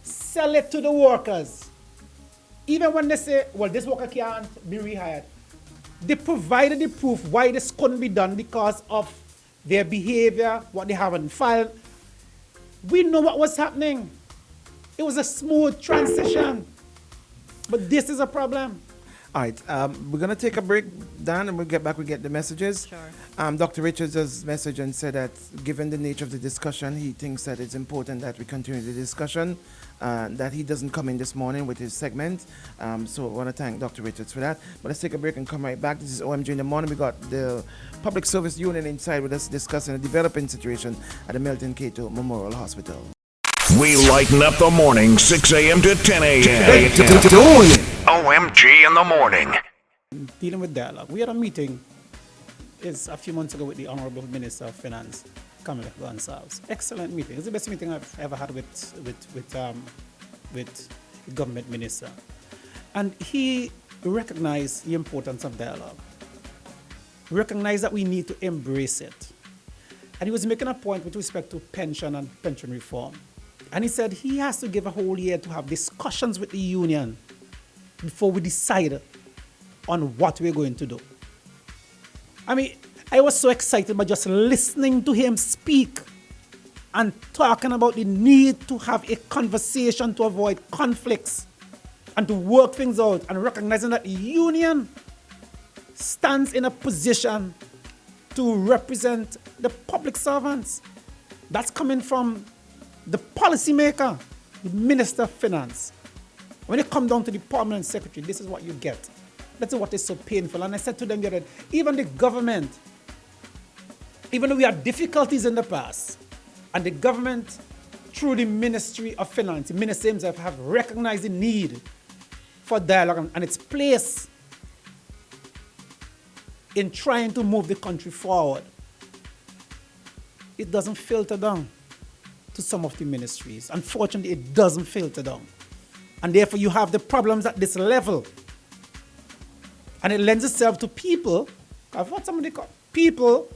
sell it to the workers. Even when they say, well, this worker can't be rehired, they provided the proof why this couldn't be done because of their behavior, what they haven't filed. We know what was happening. It was a smooth transition. But this is a problem.
All right, we're going to take a break, Dan, and we'll get back, we get the messages.
Sure.
Dr. Richards has messaged and said that given the nature of the discussion, he thinks that it's important that we continue the discussion, that he doesn't come in this morning with his segment. So I want to thank Dr. Richards for that. But let's take a break and come right back. This is OMG in the Morning. We got the Public Service Union inside with us discussing a developing situation at the Milton Cato Memorial Hospital.
We lighten up the morning, 6 a.m. to 10 a.m. OMG in the Morning.
Dealing with dialogue. We had a meeting a few months ago with the Honorable Minister of Finance, Kamala Gonsalves. Excellent meeting. It's the best meeting I've ever had with the government minister. And he recognized the importance of dialogue. Recognized that we need to embrace it. And he was making a point with respect to pension and pension reform. And he said he has to give a whole year to have discussions with the union before we decide on what we're going to do. I mean, I was so excited by just listening to him speak and talking about the need to have a conversation to avoid conflicts and to work things out, and recognizing that the union stands in a position to represent the public servants. That's coming from the policymaker, the Minister of Finance. When you come down to the permanent secretary, this is what you get. That's what is so painful. And I said to them that even the government, even though we had difficulties in the past, and the government, through the Ministry of Finance, the minister himself have recognized the need for dialogue and its place in trying to move the country forward. It doesn't filter down to some of the ministries. Unfortunately, it doesn't filter down. And therefore, you have the problems at this level. And it lends itself to people. I've heard somebody call people,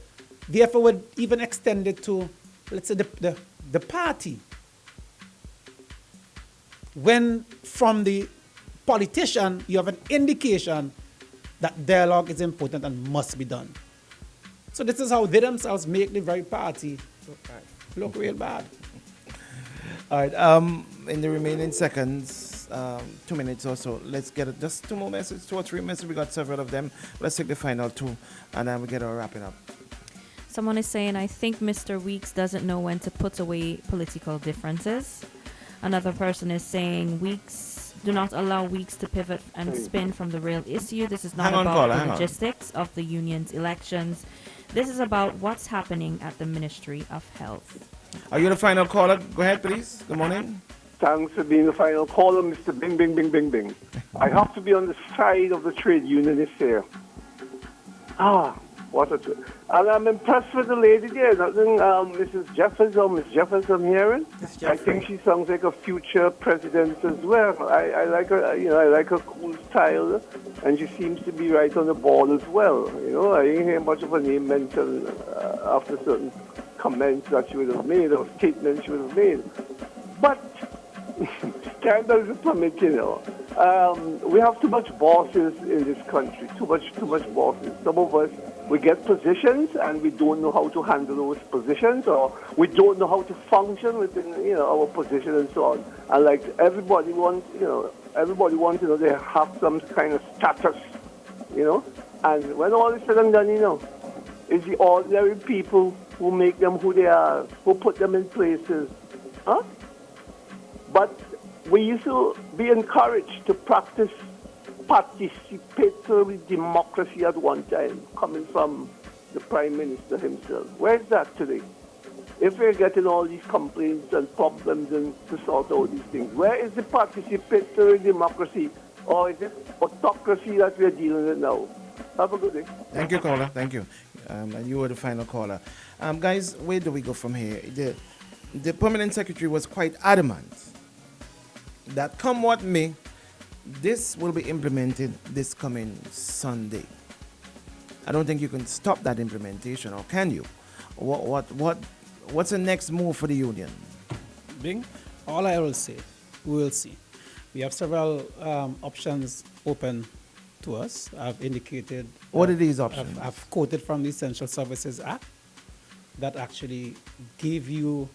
therefore, would even extend it to, let's say, the party. When from the politician, you have an indication that dialogue is important and must be done. So this is how they themselves make the very party look real bad.
All right, in the remaining seconds, 2 minutes or so, let's get just two more messages, 2 or 3 messages. We got several of them. Let's take the final two, and then we get our wrapping up.
Someone is saying, I think Mr. Weeks doesn't know when to put away political differences. Another person is saying, do not allow Weeks to pivot and spin from the real issue. This is not about the logistics of the union's elections. This is about what's happening at the Ministry of Health.
Are you the final caller? Go ahead, please. Good morning.
Thanks for being the final caller, Mr. Bing, Bing, Bing, Bing, Bing. I have to be on the side of the trade unionists here. What a trade. And I'm impressed with the lady there. Mrs. Jeffers or Miss Jeffers, I'm hearing. I think she sounds like a future president as well. I like her, I like her cool style, and she seems to be right on the ball as well. I didn't hear much of her name mentioned after certain comments that she would have made or statements she would have made. But scandal is a permit, we have too much bosses in this country, too much bosses. Some of us, we get positions and we don't know how to handle those positions, or we don't know how to function within, our position and so on. And like everybody wants, they have some kind of status, And when all is said and done, it's the ordinary people who make them who they are, who put them in places. But we used to be encouraged to practice participatory democracy at one time, coming from the Prime Minister himself. Where is that today? If we're getting all these complaints and problems and to sort out these things, where is the participatory democracy? Or is it autocracy that we're dealing with now? Have a good day.
Thank you, caller. Thank you. And you were the final caller. Guys, where do we go from here? The permanent secretary was quite adamant that come what may, this will be implemented this coming Sunday. I don't think you can stop that implementation, or can you? What's the next move for the union?
Bing, all I will say, we will see. We have several options open to us. I've indicated.
What are these options?
I've quoted from the Essential Services Act that actually give you,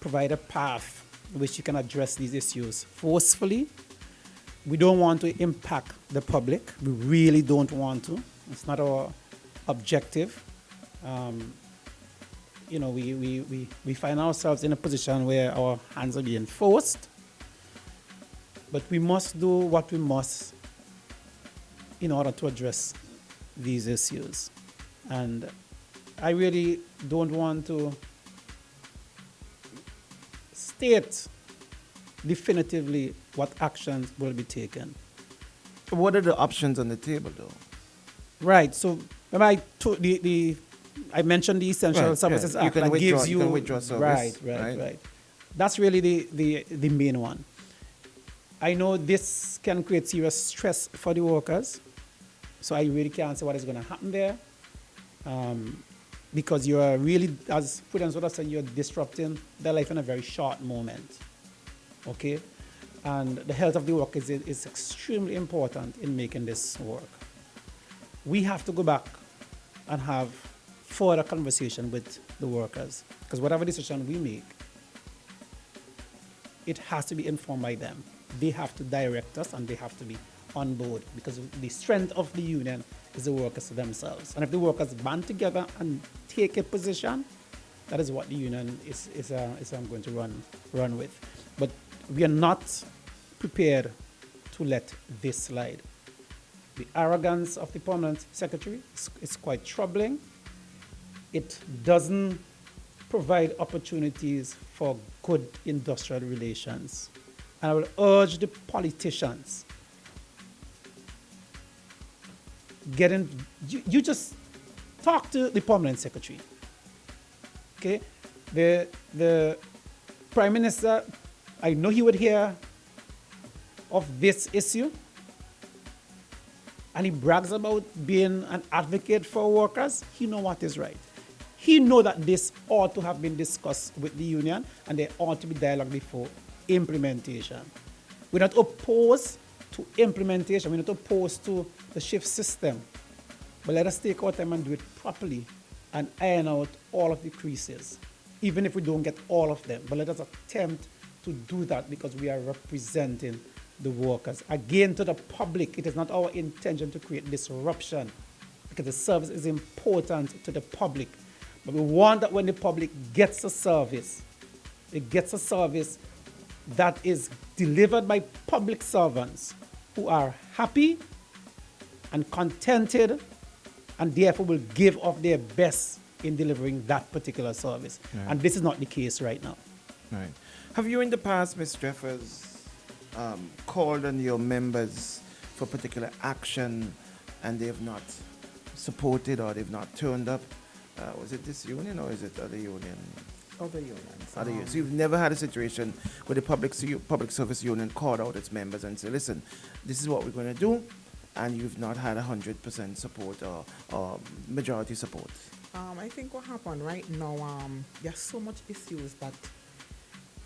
provide a path in which you can address these issues forcefully, We don't want to impact the public. We really don't want to. It's not our objective. We find ourselves in a position where our hands are being forced, but we must do what we must in order to address these issues. And I really don't want to state definitively what actions will be taken.
What are the options on the table, though?
Right. So, remember I mentioned the Essential Services Act that gives you.
You can withdraw service.
Right. That's really the main one. I know this can create serious stress for the workers, so I really can't say what is going to happen there, because you are really, as Prudence would have said, you're disrupting their life in a very short moment. Okay, and the health of the workers is extremely important in making this work. We have to go back and have further conversation with the workers, because whatever decision we make, it has to be informed by them. They have to direct us and they have to be on board, because the strength of the union is the workers themselves. And if the workers band together and take a position, that is what the union is going to run with. But we are not prepared to let this slide. The arrogance of the permanent secretary is quite troubling. It doesn't provide opportunities for good industrial relations. And I will urge the politicians, you just talk to the permanent secretary. Okay? The Prime Minister, I know he would hear of this issue, and he brags about being an advocate for workers. He knows what is right. He knows that this ought to have been discussed with the union, and there ought to be dialogue before implementation. We're not opposed to implementation. We're not opposed to the shift system. But let us take our time and do it properly and iron out all of the creases, even if we don't get all of them. But let us attempt to do that, because we are representing the workers. Again, to the public, it is not our intention to create disruption, because the service is important to the public. But we want that when the public gets a service, it gets a service that is delivered by public servants who are happy and contented, and therefore will give of their best in delivering that particular service. Right. And this is not the case right now.
Right. Have you in the past, Ms. Jeffers, called on your members for particular action and they have not supported or they've not turned up? Was it this union or is it other union?
Other unions.
Other unions. So you've never had a situation where the public service union called out its members and said, listen, this is what we're going to do, and you've not had 100% support or majority support?
I think what happened right now, there's so much issues that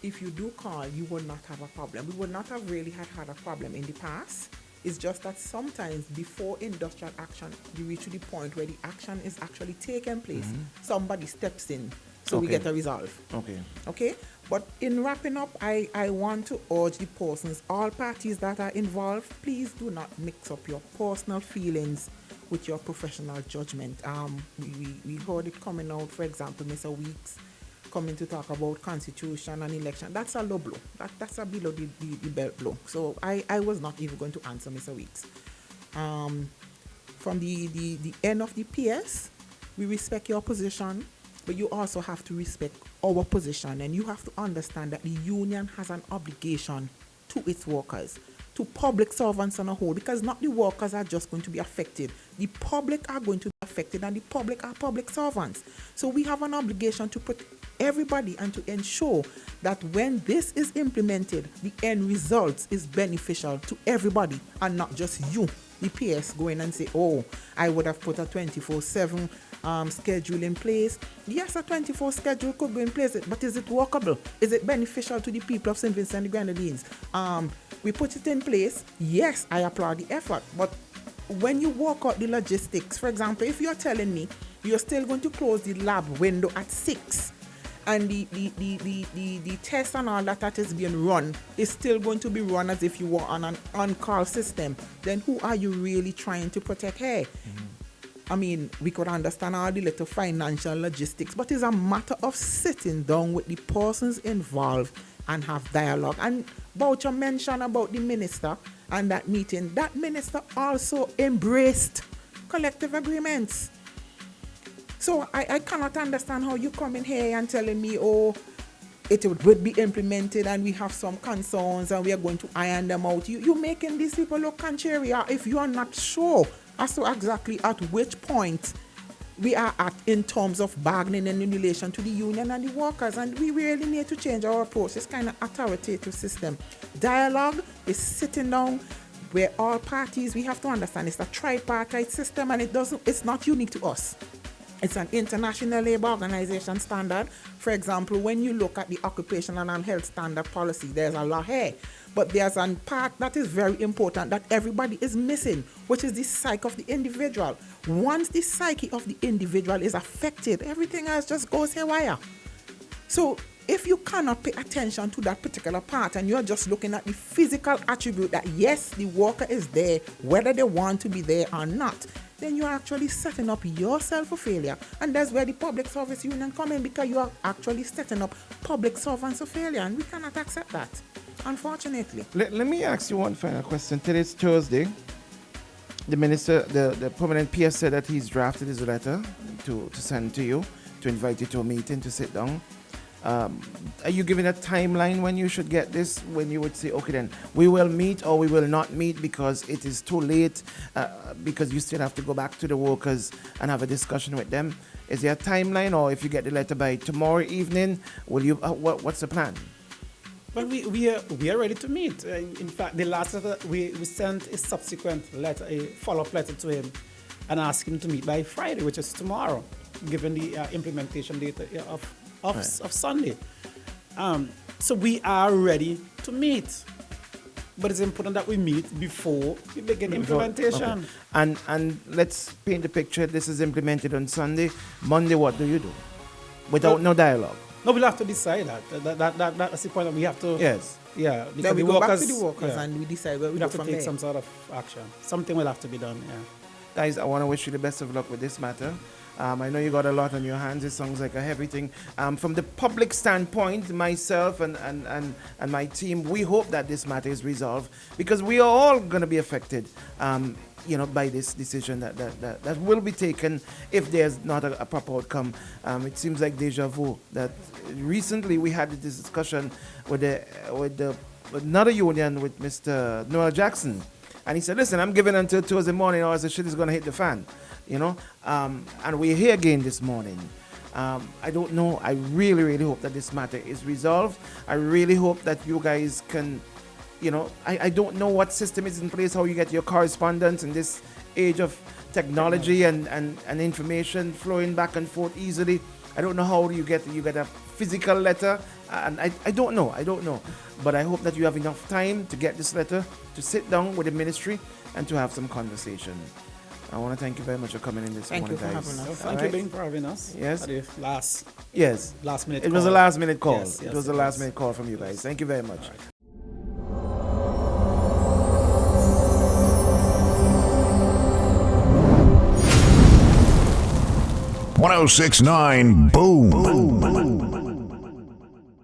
if you do call, you will not have a problem. We would not have really had a problem in the past. It's just that sometimes before industrial action, you reach to the point where the action is actually taking place, somebody steps in, so we get a resolve. Okay? But in wrapping up, I want to urge the persons, all parties that are involved, please do not mix up your personal feelings with your professional judgment. We heard it coming out, for example, Mr. Weeks coming to talk about constitution and election. That's a low blow. That's a below the belt blow. So I was not even going to answer Mr. Weeks. From the end of the PS, we respect your position, but you also have to respect our position, and you have to understand that the union has an obligation to its workers, to public servants on a whole, because not the workers are just going to be affected. The public are going to be affected, and the public are public servants. So we have an obligation to protect everybody and to ensure that when this is implemented, the end result is beneficial to everybody and not just you, the PS, going and say, oh, I would have put a 24/7 schedule in place. Yes, a 24 schedule could go in place, but is it workable? Is it beneficial to the people of St. Vincent and the Grenadines? We put it in place. Yes, I applaud the effort, but when you work out the logistics, for example, if you're telling me you're still going to close the lab window at 6, and the test and all that is being run is still going to be run as if you were on an on-call system, then who are you really trying to protect here? I mean, we could understand all the little financial logistics, but it's a matter of sitting down with the persons involved and have dialogue. And Boucher mentioned about the minister and that meeting. That minister also embraced collective agreements. So I cannot understand how you come in here and telling me, oh, it would be implemented and we have some concerns and we are going to iron them out. You're making these people look contrary if you are not sure as to exactly at which point we are at in terms of bargaining and in relation to the union and the workers. And we really need to change our approach. This kind of authoritative system. Dialogue is sitting down where all parties, we have to understand it's a tripartite system and it's not unique to us. It's an international labor organization standard. For example, when you look at the occupational and health standard policy, there's a lot here. But there's a part that is very important that everybody is missing, which is the psyche of the individual. Once the psyche of the individual is affected, everything else just goes haywire. So if you cannot pay attention to that particular part and you're just looking at the physical attribute that yes, the worker is there, whether they want to be there or not, then you're actually setting up yourself for failure. And that's where the public service union come in, because you are actually setting up public servants for failure, and we cannot accept that, unfortunately.
Let me ask you one final question. Today's Thursday. The minister, the permanent PS said that he's drafted his letter to send to you, to invite you to a meeting to sit down. Are you giving a timeline when you should get this, when you would say, okay, then we will meet or we will not meet because it is too late, because you still have to go back to the workers and have a discussion with them? Is there a timeline, or if you get the letter by tomorrow evening, will you? What's the plan?
Well, we are ready to meet. In fact, the last letter, we sent a subsequent letter, a follow-up letter to him, and asked him to meet by Friday, which is tomorrow, given the implementation date of Sunday. So we are ready to meet. But it's important that we meet before we begin implementation.
Okay. And let's paint the picture. This is implemented on Sunday. Monday, what do you do? Without no dialogue.
No, we'll have to decide that. That's the point that we have to.
Yes.
Yeah.
Then we go back to the workers and we decide where we
have
go
to
from
take
there.
some sort of action. Something will have to be done. Yeah.
Guys, I want to wish you the best of luck with this matter. I know you got a lot on your hands. It sounds like a heavy thing. From the public standpoint, myself and my team, we hope that this matter is resolved, because we are all going to be affected, by this decision that will be taken if there's not a proper outcome. It seems like deja vu that recently we had this discussion with another union with Mr. Noel Jackson. And he said, listen, I'm giving until Tuesday morning or else the shit is going to hit the fan, and we're here again this morning. I don't know. I really, really hope that this matter is resolved. I really hope that you guys can, I don't know what system is in place, how you get your correspondence in this age of technology and information flowing back and forth easily. I don't know how you get a physical letter, and I don't know. But I hope that you have enough time to get this letter, to sit down with the ministry, and to have some conversation. I want to thank you very much for coming in this morning, guys.
Thank you for having us.
Yes.
Last minute.
It was a last minute call.
Yes,
it was a last minute call from you guys. Thank you very much.
Right.
1069 Boom.